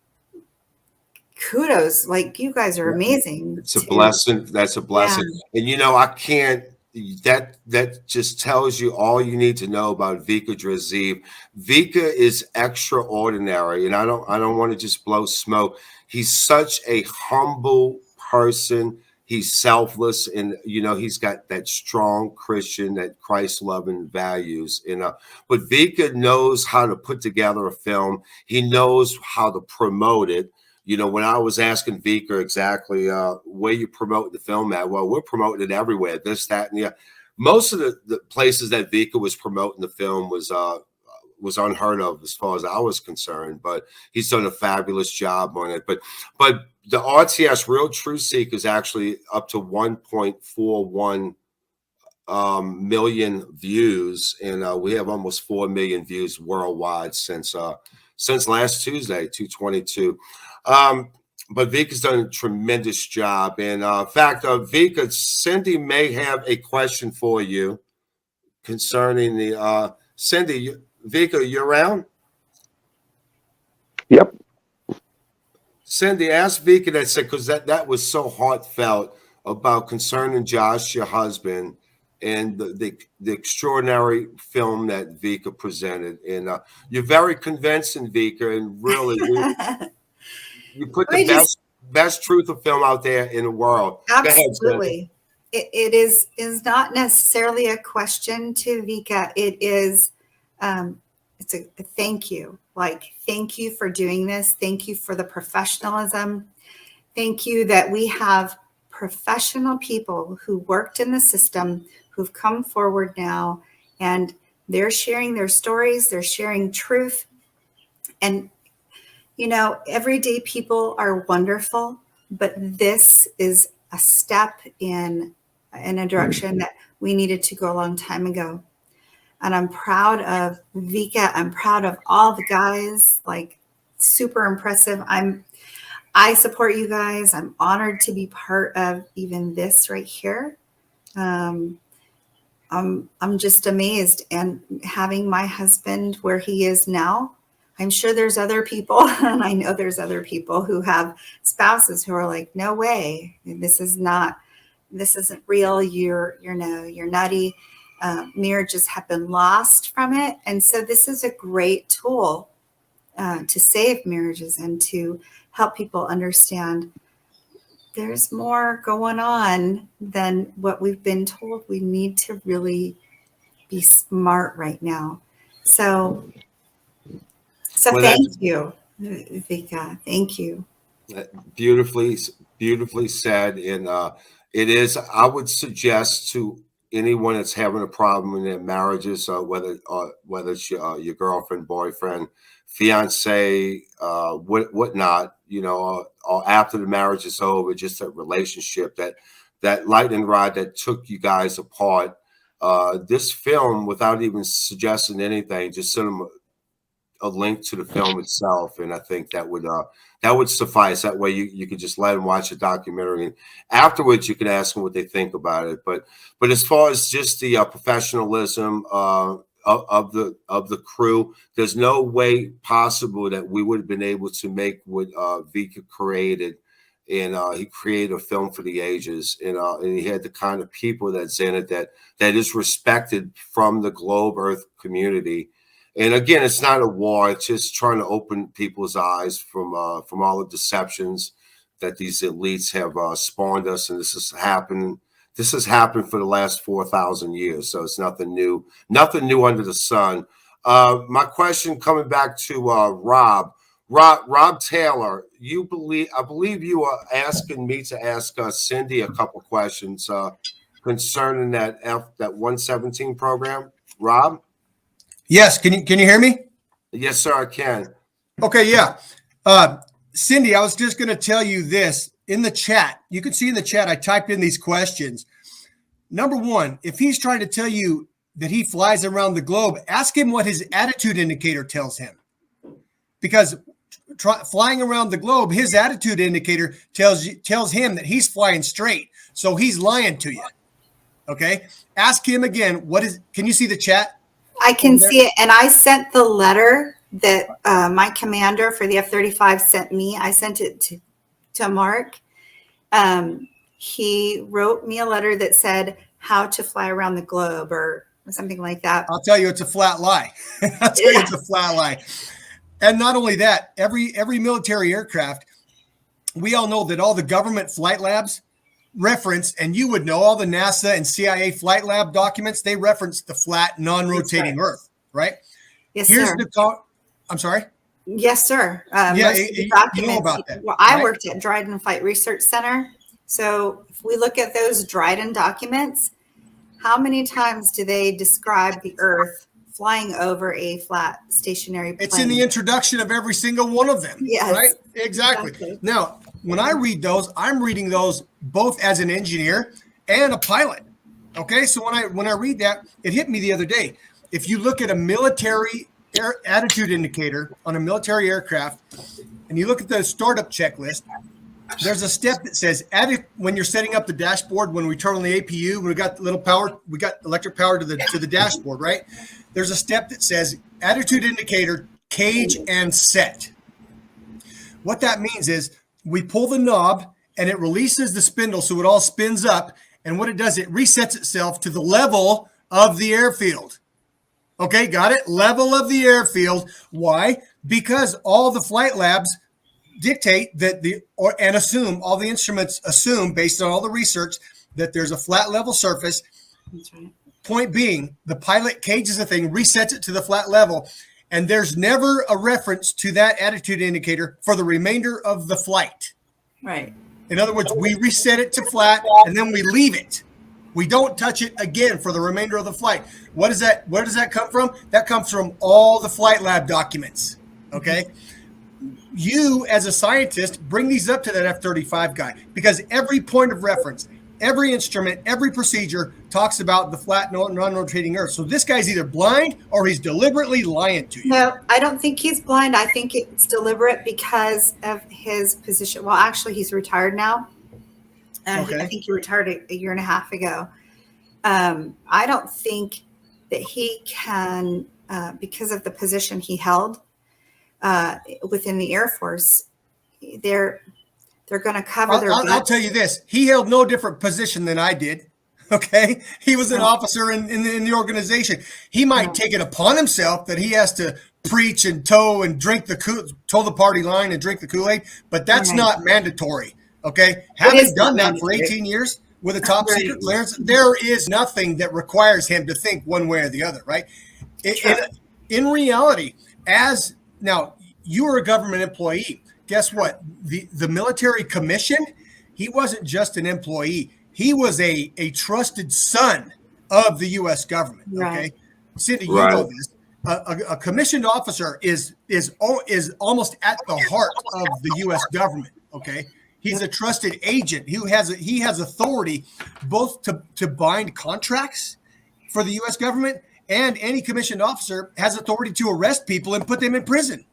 kudos, like, you guys are amazing. It's a blessing. That's a blessing. Yeah. And I can't, that just tells you all you need to know about Vika Drazeev. Vika is extraordinary, and I don't want to just blow smoke. He's such a humble person. He's selfless, and he's got that strong Christian, that Christ-loving values. But Vika knows how to put together a film. He knows how to promote it. When I was asking Vika exactly where you promote the film at, well, we're promoting it everywhere. This, that, and most of the places that Vika was promoting the film was unheard of as far as I was concerned. But he's done a fabulous job on it. But the RTS Real Truth Seek is actually up to 1.41 million views, and we have almost 4 million views worldwide since last Tuesday, 2/22. But Vika's done a tremendous job. And in fact, Vika, Cindy may have a question for you concerning the Cindy. Vika, you around? Yep. Cindy, ask Vika that, said, because that was so heartfelt about concerning Josh, your husband, and the extraordinary film that Vika presented. And you're very convincing, Vika, and really you put the best truth of film out there in the world. Absolutely. It is not necessarily a question to Vika. It is it's a thank you. Like, thank you for doing this. Thank you for the professionalism. Thank you that we have professional people who worked in the system, who've come forward now, and they're sharing their stories. They're sharing truth. And, everyday people are wonderful, but this is a step in a direction that we needed to go a long time ago. And I'm proud of Vika. I'm proud of all the guys, like, super impressive. I support you guys. I'm honored to be part of even this right here. I'm just amazed, and having my husband where he is now, I'm sure there's other people, and I know there's other people who have spouses who are like, no way, this isn't real. You're nutty. Marriages have been lost from it. And so this is a great tool to save marriages and to help people understand there's more going on than what we've been told. We need to really be smart right now. So thank you, Vika. Thank you. Beautifully said. And it is, I would suggest to anyone that's having a problem in their marriages, whether it's your girlfriend, boyfriend, fiance, whatnot, or after the marriage is over, just a relationship, that lightning rod that took you guys apart. This film, without even suggesting anything, just send them a link to the film itself, and I think that would suffice. That way, you could just let them watch the documentary, and afterwards, you can ask them what they think about it. But as far as just the professionalism of the crew, there's no way possible that we would have been able to make what Vika created. And he created a film for the ages, and he had the kind of people that's in it that is respected from the globe Earth community. And again, it's not a war; it's just trying to open people's eyes from all the deceptions that these elites have spawned us. And this has happened. This has happened for the last 4,000 years, so it's nothing new under the sun. My question, coming back to Rob Taylor, I believe you are asking me to ask Cindy a couple questions concerning that 117 program. Rob? Yes. Can you hear me? Yes, sir, I can. Okay. Yeah. Cindy, I was just going to tell you this in the chat. You can see in the chat, I typed in these questions. Number one, if he's trying to tell you that he flies around the globe, ask him what his attitude indicator tells him. Because flying around the globe, his attitude indicator tells him that he's flying straight. So he's lying to you. Okay. Ask him again. Can you see the chat? I can see it. And I sent the letter that my commander for the F-35 sent me. I sent it to Mark. He wrote me a letter that said how to fly around the globe or something like that. I'll tell you, it's a flat lie. It's a flat lie. And not only that, every military aircraft, we all know that all the government flight labs reference, and you would know all the NASA and CIA flight lab documents, they reference the flat, non-rotating Earth, right? Yes, sir. I'm sorry? Yes, sir. Yeah, most of the you documents, know about that. Well, I right? worked at Dryden Flight Research Center. So if we look at those Dryden documents, how many times do they describe the Earth flying over a flat stationary plane? It's in the introduction of every single one of them. Yes, right? Exactly. Now, when I read those, I'm reading those both as an engineer and a pilot. Okay, so when I read that, it hit me the other day. If you look at a military attitude indicator on a military aircraft, and you look at the startup checklist, there's a step that says when you're setting up the dashboard, when we turn on the APU, we got little power, we got electric power to the dashboard, right? There's a step that says attitude indicator, cage and set. What that means is we pull the knob and it releases the spindle so it all spins up. And what it does, it resets itself to the level of the airfield. Okay, got it? Level of the airfield. Why? Because all the flight labs dictate that all the instruments assume, based on all the research, that there's a flat level surface. That's right. Point being, the pilot cages the thing, resets it to the flat level, and there's never a reference to that attitude indicator for the remainder of the flight. Right. In other words, we reset it to flat and then we leave it. We don't touch it again for the remainder of the flight. Where does that come from? That comes from all the flight lab documents. Okay. You, as a scientist, bring these up to that F-35 guy, because every point of reference, every instrument, every procedure talks about the flat, non-rotating Earth. So this guy's either blind or he's deliberately lying to you. No, I don't think he's blind. I think it's deliberate because of his position. Well, actually, he's retired now. Okay. I think he retired a year and a half ago. I don't think that he can, because of the position he held within the Air Force, they're going to cover their I'll tell you this. He held no different position than I did. Okay. He was an officer in the organization. He might take it upon himself that he has to preach and toe the party line and drink the Kool-Aid, but that's not mandatory. Okay. Having done that for 18 years with a top secret clearance, there is nothing that requires him to think one way or the other. Right. In reality, now you are a government employee. Guess what? The military commission, he wasn't just an employee. He was a trusted son of the U.S. government. Okay, Right. Cindy, you know Right. this. A commissioned officer is almost at the heart of the U.S. government. Okay, he's a trusted agent who has authority both to bind contracts for the U.S. government, and any commissioned officer has authority to arrest people and put them in prison.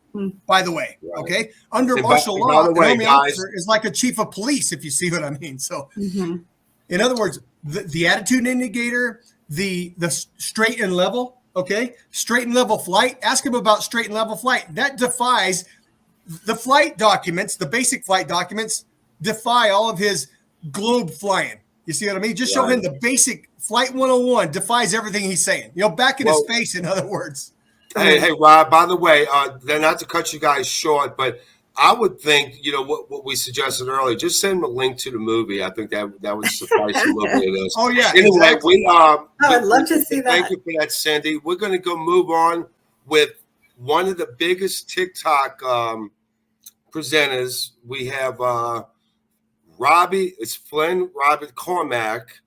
By the way, Right. okay, under And martial by law, the an way, army guys, officer is like a chief of police, if you see what I mean. So, Mm-hmm. in other words, the attitude indicator, the straight and level, okay, straight and level flight. Ask him about straight and level flight. That defies the flight documents. The basic flight documents defy all of his globe flying. You see what I mean? Just show him Right. the basic flight 101 defies everything he's saying. You know, back in his Well, face. In other words. hey, Rob, by the way, not to cut you guys short, but I would think, what we suggested earlier, just send them a link to the movie. I think that would suffice a little bit of this. Oh yeah, Anyway, exactly. I would love to see thank that. you for that, Cindy. We're going to go move on with one of the biggest TikTok presenters. We have Robbie. It's Flynn Robert Cormack.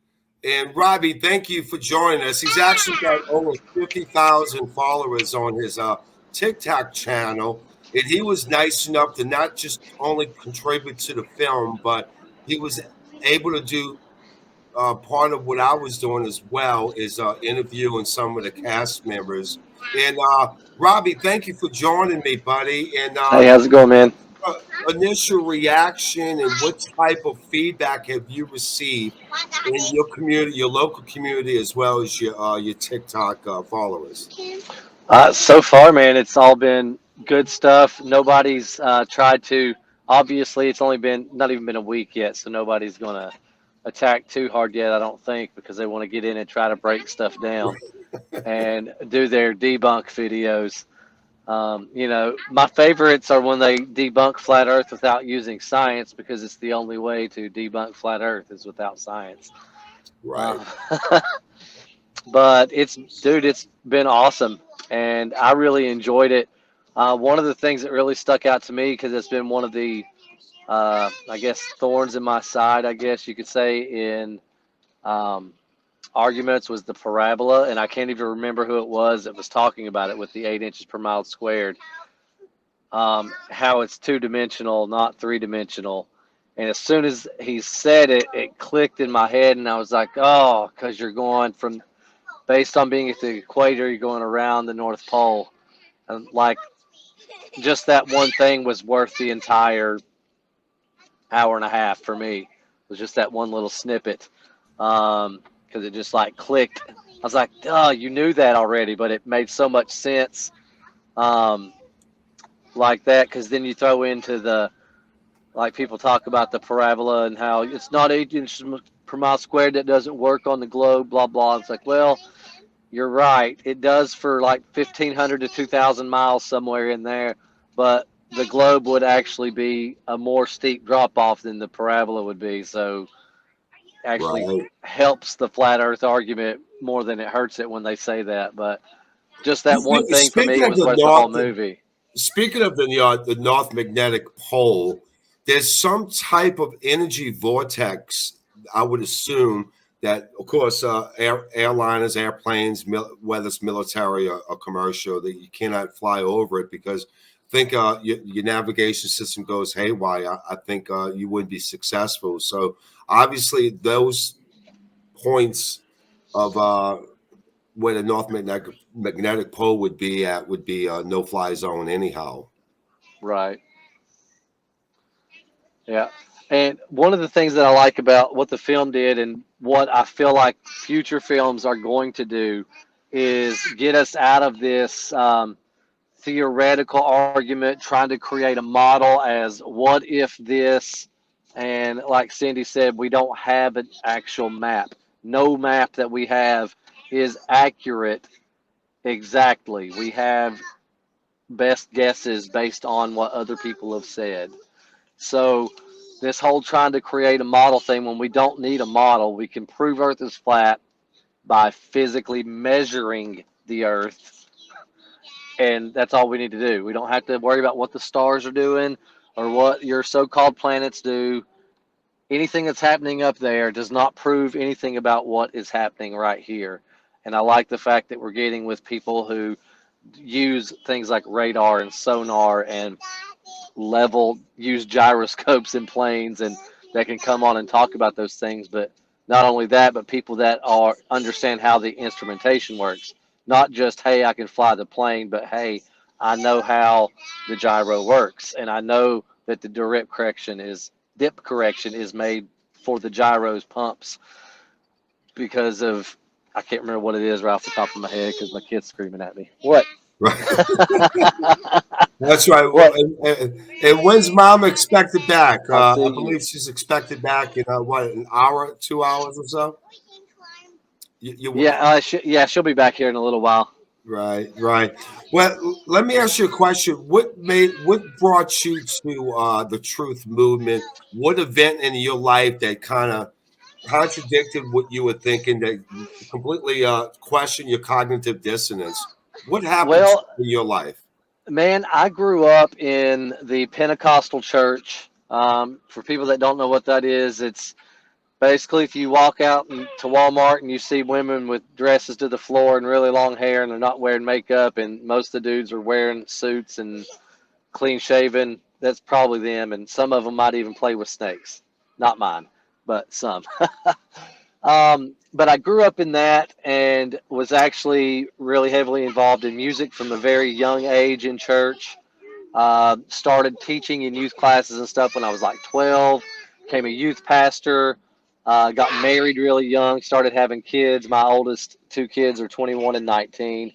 And Robbie, thank you for joining us. He's actually got over 50,000 followers on his TikTok channel. And he was nice enough to not just only contribute to the film, but he was able to do part of what I was doing as well, is interviewing some of the cast members. And Robbie, thank you for joining me, buddy. And Hey, how's it going, man? initial reaction and what type of feedback have you received in your community, your local community, as well as your TikTok followers? So far, man, it's all been good stuff. Nobody's tried to. Obviously, it's only been not even been a week yet, so nobody's gonna attack too hard yet. I don't think, because they want to get in and try to break stuff down and do their debunk videos. My favorites are when they debunk flat Earth without using science, because it's the only way to debunk flat Earth is without science. Right. But it's been awesome, and I really enjoyed it. One of the things that really stuck out to me, because it's been one of the, I guess, thorns in my side, I guess you could say, in arguments, was the parabola, and I can't even remember who it was that was talking about it with the 8 inches per mile squared. How it's 2-dimensional, not 3-dimensional. And as soon as he said it, it clicked in my head, and I was like, oh, because you're going from, based on being at the equator, you're going around the North Pole. And like, just that one thing was worth the entire hour and a half for me. It was just that one little snippet. Because it just like clicked. I was like, duh, you knew that already, but it made so much sense like that, because then you throw into the, like, people talk about the parabola and how it's not 8 inches per mile squared, that doesn't work on the globe, blah, blah. It's like, well, you're right. It does for like 1,500 to 2,000 miles, somewhere in there, but the globe would actually be a more steep drop off than the parabola would be. So actually helps the flat Earth argument more than it hurts it when they say that. But just that one thing for me was worth the whole movie. Speaking of the North Magnetic Pole, there's some type of energy vortex, I would assume, that, of course, airliners, airplanes, whether it's military or commercial, that you cannot fly over it, because I think your navigation system goes haywire. I think you wouldn't be successful. So obviously those points of where the North Magnetic Pole would be at would be a no-fly zone anyhow. Right. Yeah. And one of the things that I like about what the film did, and what I feel like future films are going to do, is get us out of this theoretical argument, trying to create a model as what if this, and like Cindy said, we don't have an actual map. No map that we have is accurate exactly. We have best guesses based on what other people have said. So this whole trying to create a model thing, when we don't need a model, we can prove Earth is flat by physically measuring the Earth. And that's all we need to do. We don't have to worry about what the stars are doing or what your so-called planets do. anything that's happening up there does not prove anything about what is happening right here. And I like the fact that we're getting with people who use things like radar and sonar and use gyroscopes in planes, and that can come on and talk about those things. But not only that, but people that understand how the instrumentation works. Not just, hey, I can fly the plane, but hey, I know how the gyro works, and I know that the dip correction is made for the gyro's pumps because of, I can't remember what it is right off the top of my head because my kid's screaming at me. What? Right. That's right. What? And when's mom expected back? I'll see I you. believe she's expected back in what, an hour, 2 hours or so? Yeah, she'll be back here in a little while. Right, right. Well, let me ask you a question. What brought you to the truth movement? What event in your life that kind of contradicted what you were thinking, that completely questioned your cognitive dissonance? What happened Well, in your life? man, I grew up in the Pentecostal church. For people that don't know what that is, it's basically if you walk out to Walmart and you see women with dresses to the floor and really long hair and they're not wearing makeup, and most of the dudes are wearing suits and clean shaven, that's probably them. And some of them might even play with snakes. Not mine, but some. But I grew up in that and was actually really heavily involved in music from a very young age in church. Started teaching in youth classes and stuff when I was like 12, became a youth pastor, got married really young, started having kids. My oldest two kids are 21 and 19.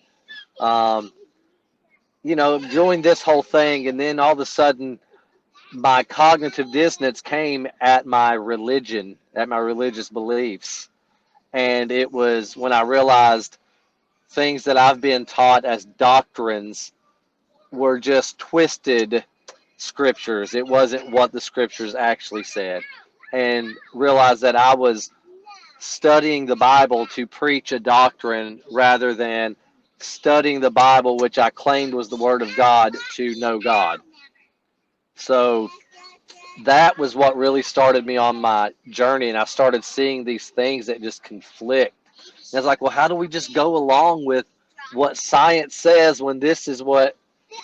Doing this whole thing, and then all of a sudden my cognitive dissonance came at my religion, at my religious beliefs. And it was when I realized things that I've been taught as doctrines were just twisted scriptures. It wasn't what the scriptures actually said. And realized that I was studying the Bible to preach a doctrine rather than studying the Bible, which I claimed was the Word of God, to know God. So that was what really started me on my journey, and I started seeing these things that just conflict. And I was like, well, how do we just go along with what science says when this is what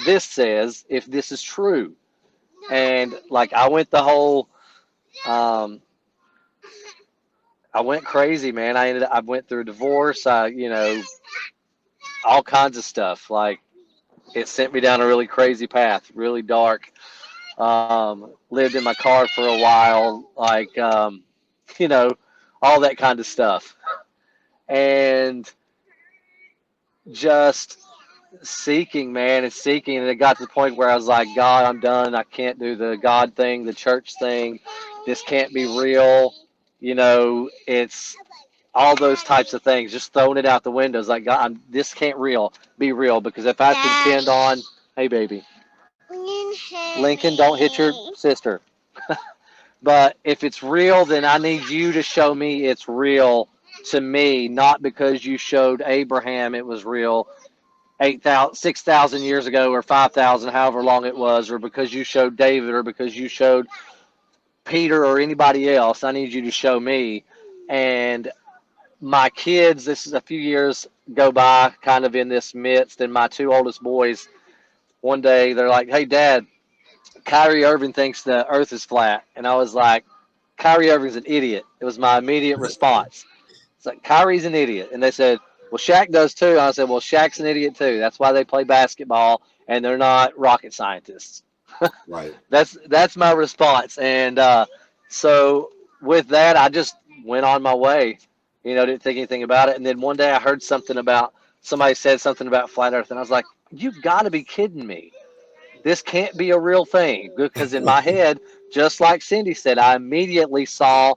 this says, if this is true? And like I went the whole I went crazy, man. I went through a divorce, all kinds of stuff. Like, it sent me down a really crazy path, really dark. Lived in my car for a while, like, all that kind of stuff. And just seeking, man, and seeking. And it got to the point where I was like, God, I'm done. I can't do the God thing, the church thing. This can't be real. It's all those types of things, just throwing it out the window. It's like, God, this can't be real, because if I have to depend on, hey, baby, Lincoln, don't hit your sister. But if it's real, then I need you to show me it's real to me, not because you showed Abraham it was real 6,000 years ago or 5,000, however long it was, or because you showed David, or because you showed Peter or anybody else. I need you to show me. And my kids, this is a few years go by kind of in this midst, and my two oldest boys, one day they're like, hey, Dad, Kyrie Irving thinks the earth is flat. And I was like, Kyrie Irving's an idiot. It was my immediate response. It's like, Kyrie's an idiot. And they said, well, Shaq does too. And I said, well, Shaq's an idiot too. That's why they play basketball, and they're not rocket scientists. Right. That's my response. And so with that, I just went on my way, didn't think anything about it. And then one day I heard somebody said something about flat earth. And I was like, you've got to be kidding me. This can't be a real thing, because in my head, just like Cindy said, I immediately saw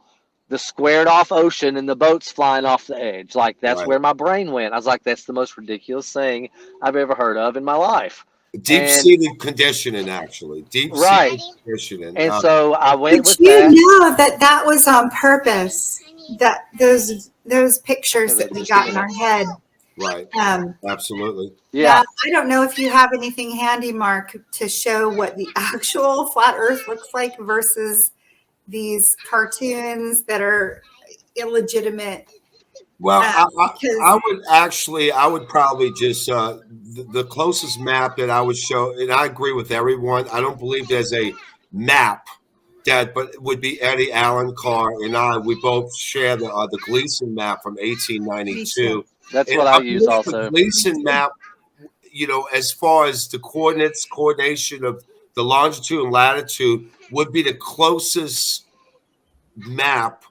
the squared off ocean and the boats flying off the edge. Like, that's Right. where my brain went. I was like, that's the most ridiculous thing I've ever heard of in my life. Deep-seated conditioning, actually. Deep-seated conditioning. And so I went with Did you that. know that was on purpose? That those pictures that we got in our head. Right. Absolutely. Yeah. Now, I don't know if you have anything handy, Mark, to show what the actual flat Earth looks like versus these cartoons that are illegitimate. Well, Because I would probably just the closest map that I would show, and I agree with everyone. I don't believe there's a map that, but it would be Eddie Allen Carr and I. We both share the Gleason map from 1892. That's And what I I use believe the also. Gleason map, you know, as far as the coordination of the longitude and latitude, would be the closest map,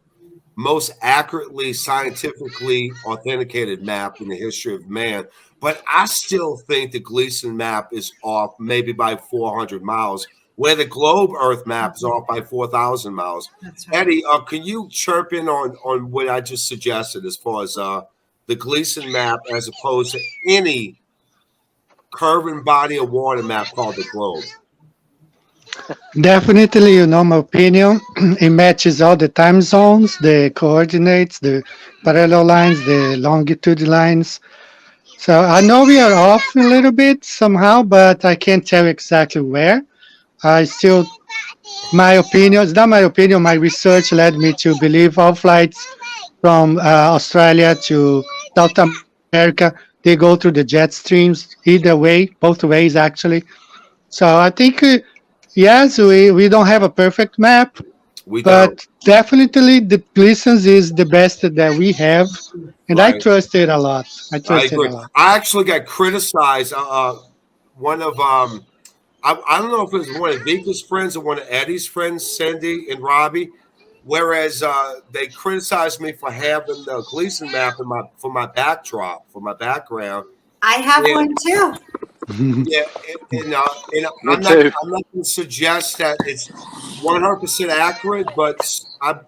most accurately, scientifically authenticated map in the history of man. But I still think the Gleason map is off maybe by 400 miles, where the globe Earth map is off by 4,000 miles. that's right. Eddie, can you chirp in on what I just suggested as far as the Gleason map as opposed to any curving body of water map called the globe? Definitely, my opinion. It matches all the time zones, the coordinates, the parallel lines, the longitude lines. So I know we are off a little bit somehow, but I can't tell exactly where. I still, my opinion, it's not my opinion, my research led me to believe all flights from Australia to South America, they go through the jet streams either way, both ways actually. So I think, yes, we don't have a perfect map, We but don't. definitely the Gleason's is the best that we have, and I Right. trust it a lot. I I trust it agree. a lot. I actually got criticized. One of I don't know if it was one of Vika's friends or one of Eddie's friends, Cindy and Robbie. Whereas they criticized me for having the Gleason map in my backdrop, for my background. I have Yeah, one too. yeah, and Me too. I'm not going to suggest that it's 100% accurate, but a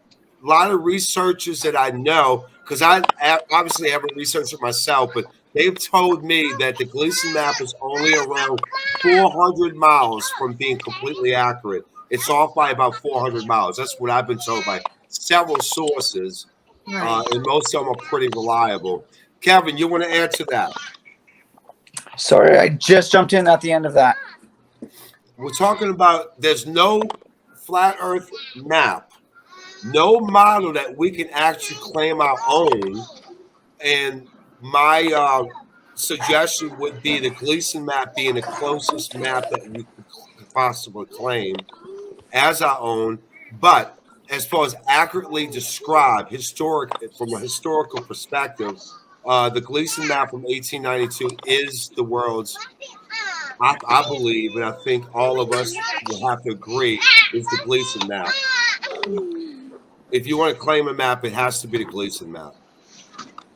lot of researchers that I know, because obviously haven't researched it myself, but they've told me that the Gleason map is only around 400 miles from being completely accurate. It's off by about 400 miles. That's what I've been told by several sources, Right. and most of them are pretty reliable. Kevin, you want to add to that? Sorry, I just jumped in at the end of that. We're talking about there's no flat Earth map, no model that we can actually claim our own. And my suggestion would be the Gleason map being the closest map that we could possibly claim as our own. But as far as accurately describe from a historical perspective, the Gleason map from 1892 is the world's, I believe, and I think all of us will have to agree, is the Gleason map. If you want to claim a map, it has to be the Gleason map.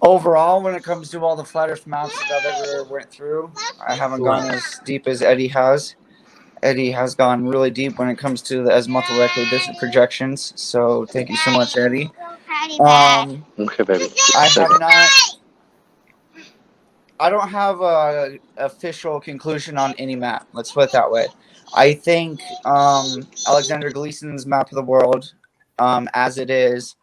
Overall, when it comes to all the flat Earth maps that I've ever went through, I haven't gone as deep as Eddie has. Eddie has gone really deep when it comes to the azimuthal equidistant projections. So thank you so much, Eddie. Okay, baby. I have not. I don't have a official conclusion on any map. Let's put it that way. I think Alexander Gleason's map of the world, as it is,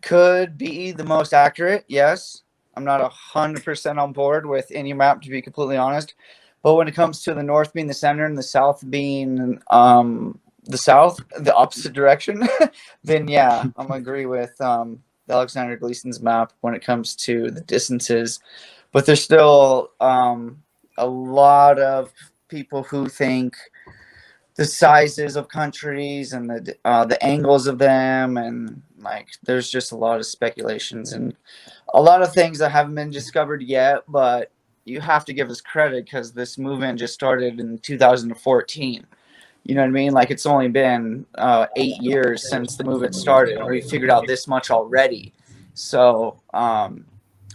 could be the most accurate. Yes, I'm not 100% on board with any map, to be completely honest. But when it comes to the north being the center and the south being the opposite direction, then yeah, I'm gonna agree with the Alexander Gleason's map when it comes to the distances. But there's still a lot of people who think the sizes of countries and the angles of them, and like there's just a lot of speculations and a lot of things that haven't been discovered yet. But you have to give us credit because this movement just started in 2014. You know what I mean? Like it's only been 8 years since the movement started, and we figured out this much already. So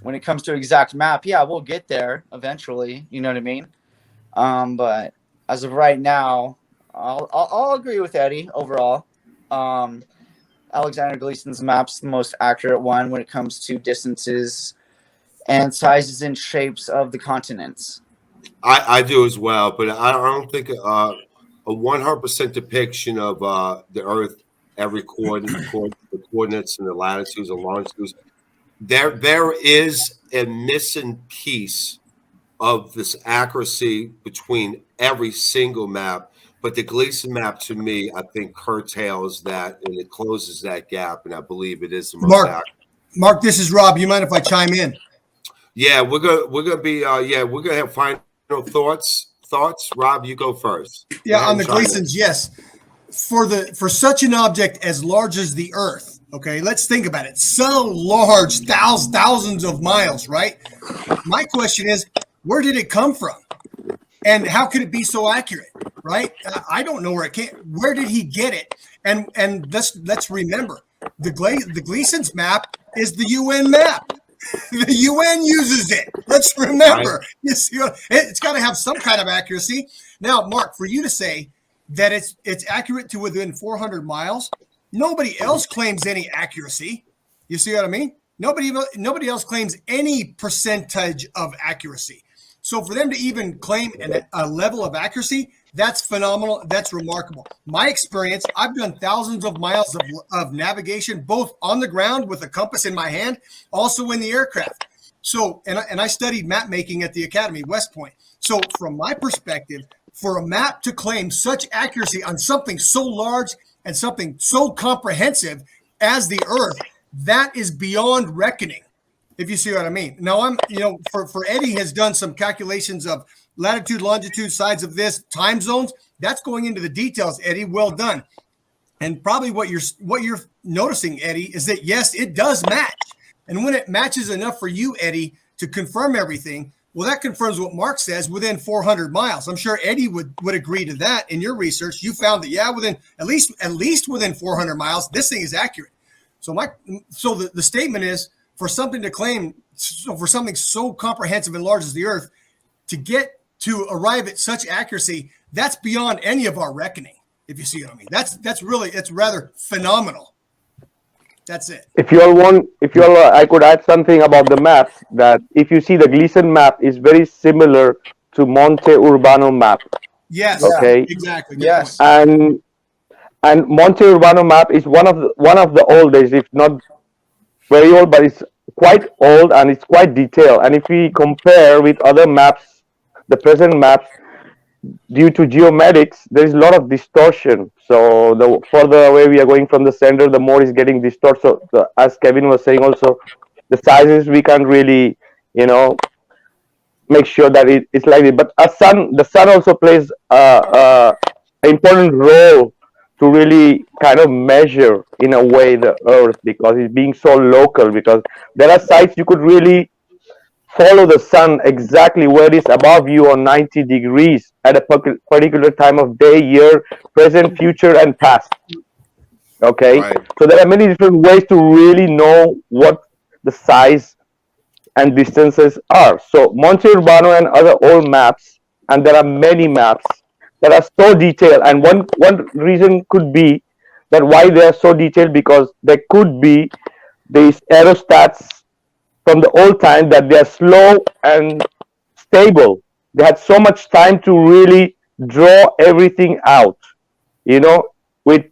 when it comes to exact map, yeah, we'll get there eventually. You know what I mean? But as of right now, I'll agree with Eddie overall. Alexander Gleason's map's the most accurate one when it comes to distances and sizes and shapes of the continents. I do as well, but I don't think a 100% depiction of the Earth, every the coordinates and the latitudes and longitudes. There is a missing piece of this accuracy between every single map. But the Gleason map, to me, I think curtails that and it closes that gap, and I believe it is the most accurate. Mark, this is Rob. You mind if I chime in? Yeah, we're gonna have final thoughts. Rob, you go first. Yeah, on the Gleasons, yes. For such an object as large as the Earth, okay, let's think about it. So large, thousands of miles, right? My question is, where did it come from? And how could it be so accurate, right? I don't know where it came. Where did he get it? And let's remember, the Gleason's map is the UN map. The UN uses it. Let's remember. Right. You see, it's got to have some kind of accuracy. Now, Mark, for you to say that it's accurate to within 400 miles, nobody else claims any accuracy. You see what I mean? Nobody else claims any percentage of accuracy. So for them to even claim a level of accuracy, that's phenomenal. That's remarkable. My experience, I've done thousands of miles of navigation, both on the ground with a compass in my hand, also in the aircraft. So, and I studied map making at the Academy, West Point. So from my perspective, for a map to claim such accuracy on something so large and something so comprehensive as the Earth, that is beyond reckoning. If you see what I mean. Now for Eddie has done some calculations of latitude, longitude, sides of this, time zones. That's going into the details, Eddie. Well done. And probably what you're noticing, Eddie, is that yes, it does match. And when it matches enough for you, Eddie, to confirm everything, well, that confirms what Mark says within 400 miles. I'm sure Eddie would agree to that. In your research, you found that within at least within 400 miles, this thing is accurate. So the statement is, for something to claim, for something so comprehensive and large as the Earth, to arrive at such accuracy, that's beyond any of our reckoning. If you see what I mean, it's rather phenomenal. That's it. If you all, I could add something about the maps. That if you see the Gleason map is very similar to Monte Urbano map. Yes. Okay. Exactly. Yes. And Monte Urbano map is one of the oldest, if not very old, but it's quite old and it's quite detailed. And if we compare with other maps, the present maps, due to geomatics, there is a lot of distortion. So the further away we are going from the center, the more is getting distorted. So as Kevin was saying also, the sizes we can't really, make sure that it's like it. But the sun also plays an important role to really kind of measure in a way the Earth, because it's being so local, because there are sites you could really follow the sun exactly where it is above you on 90 degrees at a particular time of day, year, present, future, and past. Okay? Right. So there are many different ways to really know what the size and distances are. So Monte Urbano and other old maps, and there are many maps that are so detailed, and one reason could be that why they are so detailed, because there could be these aerostats from the old time that they are slow and stable. They had so much time to really draw everything out, with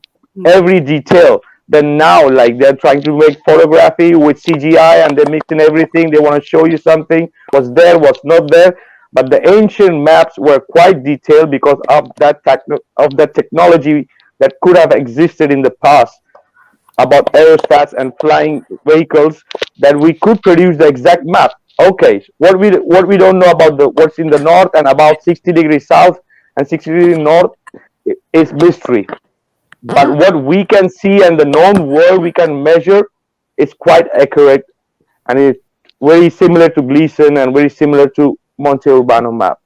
every detail. Then now, like, they're trying to make photography with CGI and they're mixing everything. They want to show you something, what's there, what's not there. But the ancient maps were quite detailed because of that technology that could have existed in the past, about aerostats and flying vehicles, that we could produce the exact map. Okay, what we don't know about what's in the north and about 60 degrees south and 60 degrees north is mystery. But what we can see and the known world we can measure is quite accurate, and it's very similar to Gleason and very similar to Monte Urbano map.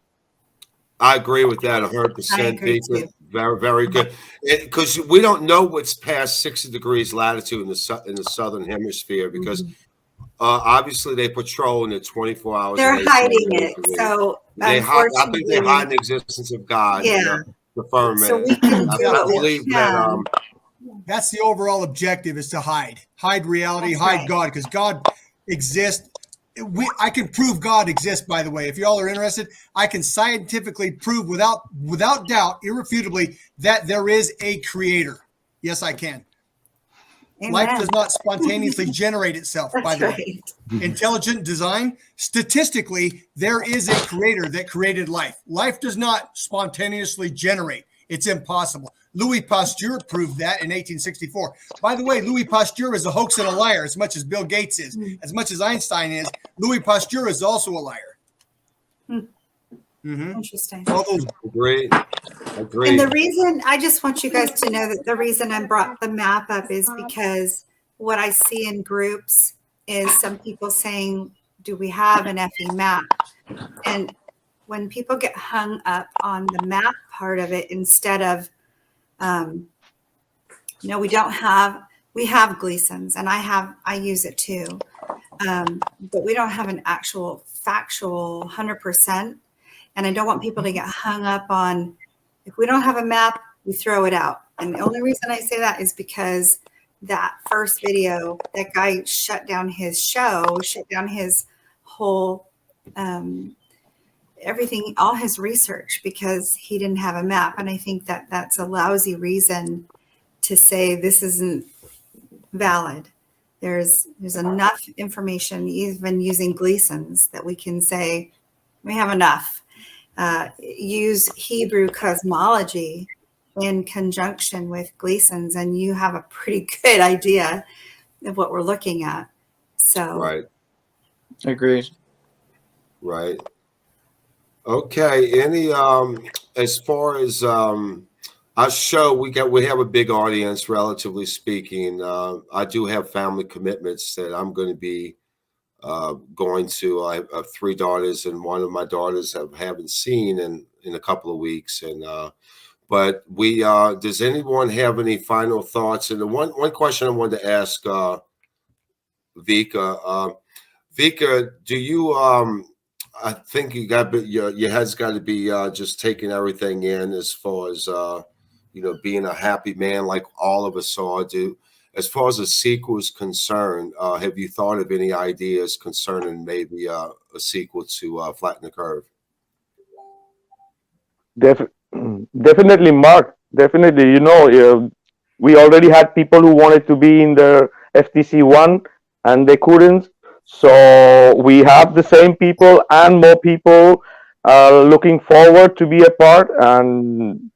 I agree with that 100%. Very, very good. Because we don't know what's past 60 degrees latitude in the southern hemisphere, because obviously they patrol in the 24 hours. They're hiding it. So I think they hide the existence of God. Yeah. The firmament. So we can do I believe that. That's the overall objective, is to hide reality, hide God, because God exists. I can prove God exists, by the way. If y'all are interested, I can scientifically prove without doubt, irrefutably, that there is a creator. Yes, I can. Amen. Life does not spontaneously generate itself, by the way. Intelligent design, statistically, there is a creator that created life. Life does not spontaneously generate. It's impossible. Louis Pasteur proved that in 1864. By the way, Louis Pasteur is a hoax and a liar as much as Bill Gates is. As much as Einstein is, Louis Pasteur is also a liar. Interesting. All those Agreed. And the reason, I just want you guys to know that the reason I brought the map up is because what I see in groups is some people saying, do we have an FE map? And when people get hung up on the map part of it, instead of, we have Gleason's, and I use it too. But we don't have an actual factual 100%. And I don't want people to get hung up on, if we don't have a map, we throw it out. And the only reason I say that is because that first video, that guy shut down his show, shut down his whole, everything, all his research, because he didn't have a map. And I think that that's a lousy reason to say this isn't valid. There's enough information, even using Gleason's, that we can say we have enough. Use Hebrew cosmology in conjunction with Gleason's, and you have a pretty good idea of what we're looking at. So, Right. Agreed. Right. Okay. Any as far as our show, we have a big audience, relatively speaking. I do have family commitments that I'm going to be going to. I have 3 daughters, and one of my daughters I haven't seen in a couple of weeks. And but we does anyone have any final thoughts? And the one question I wanted to ask Vika, do you I think you got your head's got to be just taking everything in, as far as being a happy man like all of us are. As far as a sequel is concerned, have you thought of any ideas concerning maybe a sequel to Flatten the Curve? Definitely, Mark. Definitely. We already had people who wanted to be in the FTC1 and they couldn't. So we have the same people and more people looking forward to be a part. And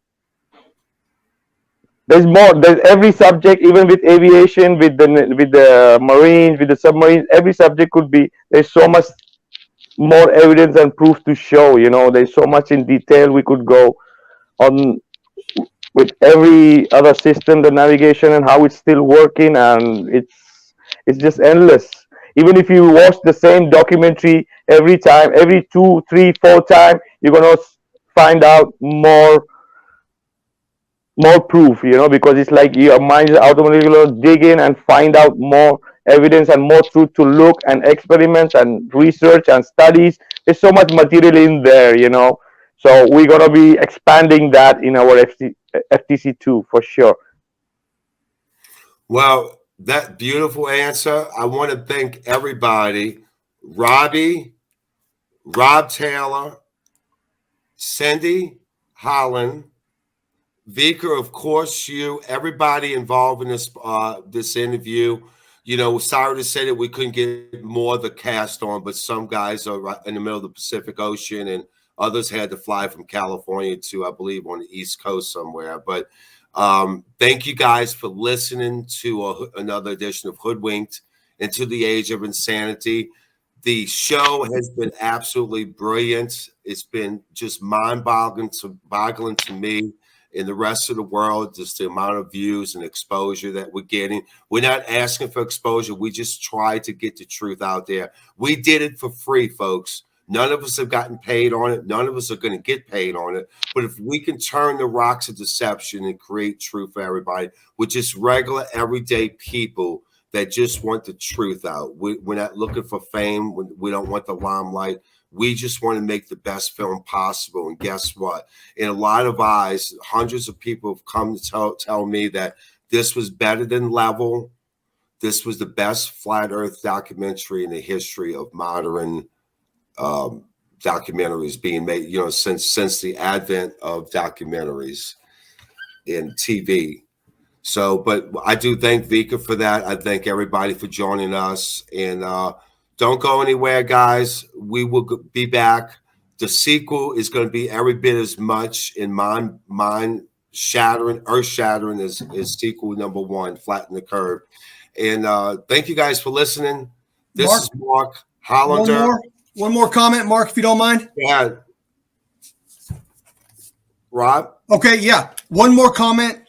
there's more. There's every subject, even with aviation, with the Marines, with the submarines. Every subject could be. There's so much more evidence and proof to show. There's so much in detail we could go on with every other system, the navigation and how it's still working, and it's just endless. Even if you watch the same documentary every time, every 2, 3, 4 times, you're gonna find out more proof, because it's like your mind is automatically gonna dig in and find out more evidence and more truth to look, and experiments and research and studies. There's so much material in there, So we're gonna be expanding that in our FTC2 for sure. Well, that beautiful answer. I want to thank everybody. Robbie, Rob Taylor, Cindy Holland, Vika, of course, you, everybody involved in this interview. Sorry to say that we couldn't get more of the cast on, but some guys are right in the middle of the Pacific Ocean, and others had to fly from California to, I believe, on the East Coast somewhere. But thank you guys for listening to another edition of Hoodwinked into the Age of Insanity. The show has been absolutely brilliant. It's been just mind-boggling to me and the rest of the world, just the amount of views and exposure that we're getting. We're not asking for exposure. We just try to get the truth out there. We did it for free, folks. None of us have gotten paid on it. None of us are going to get paid on it. But if we can turn the rocks of deception and create truth for everybody, we're just regular, everyday people that just want the truth out. We're not looking for fame. We don't want the limelight. We just want to make the best film possible. And guess what? In a lot of eyes, hundreds of people have come to tell me that this was better than Level. This was the best flat Earth documentary in the history of modern documentaries being made, since the advent of documentaries in TV. So, but I do thank Vika for that. I thank everybody for joining us. And don't go anywhere, guys. We will be back. The sequel is going to be every bit as much in mind earth shattering is sequel number 1, Flatten the Curve. And thank you guys for listening. This Mark, is Mark Hollander. One more comment, Mark, if you don't mind. Yeah. Rob? Okay, yeah. One more comment.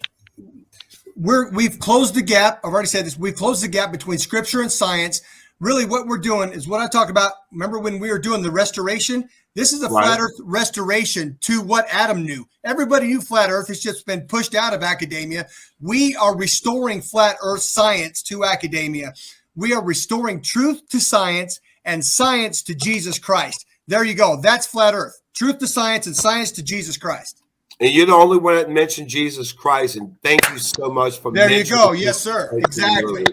We've closed the gap. I've already said this. We've closed the gap between scripture and science. Really, what we're doing is what I talk about. Remember when we were doing the restoration? This is a flat earth restoration to what Adam knew. Everybody knew flat earth. It's just been pushed out of academia. We are restoring flat earth science to academia. We are restoring truth to science and science to Jesus Christ. There you go. That's flat earth. Truth to science and science to Jesus Christ. And you're the only one that mentioned Jesus Christ. And thank you so much for there you go. Yes, sir. Exactly.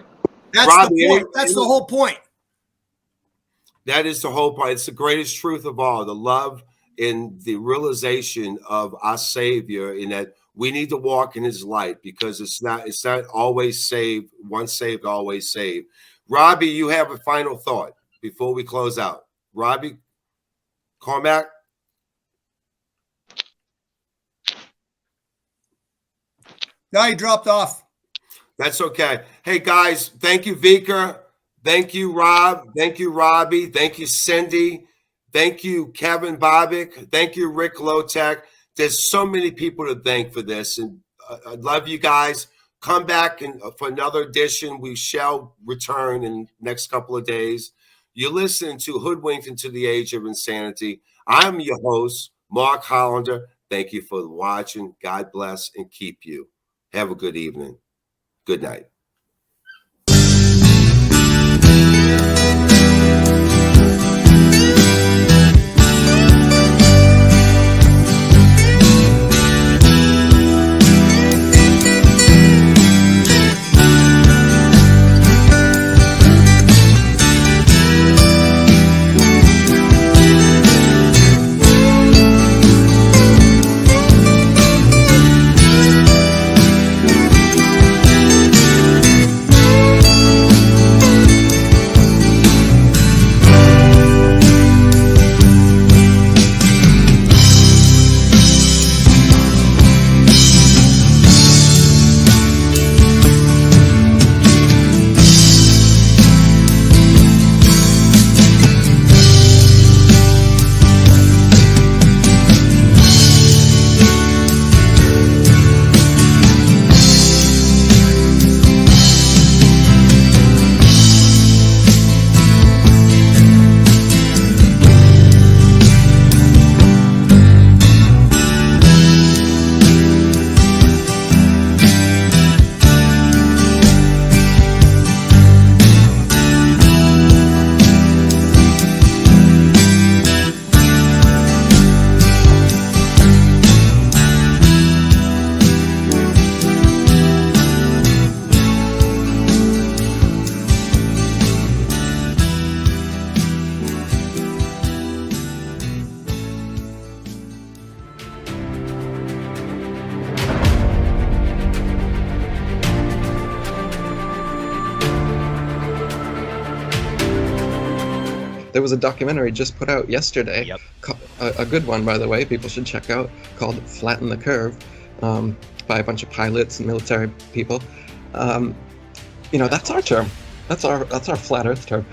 That's Robbie, the point. That's the whole point. That is the whole point. It's the greatest truth of all, the love and the realization of our Savior, in that we need to walk in his light, because it's not always saved. Once saved, always saved. Robbie, you have a final thought before we close out. Robbie Cormac? No, he dropped off. That's okay. Hey, guys, thank you, Vika. Thank you, Rob. Thank you, Robbie. Thank you, Cindy. Thank you, Kevin Bobick. Thank you, Rick Lotek. There's so many people to thank for this. And I love you guys. Come back for another edition. We shall return in the next couple of days. You're listening to Hoodwinked into the Age of Insanity. I'm your host, Mark Hollander. Thank you for watching. God bless and keep you. Have a good evening. Good night. There was a documentary just put out yesterday, a good one, by the way, people should check out, called Flatten the Curve, by a bunch of pilots and military people. You know, that's our term. That's our flat earth term.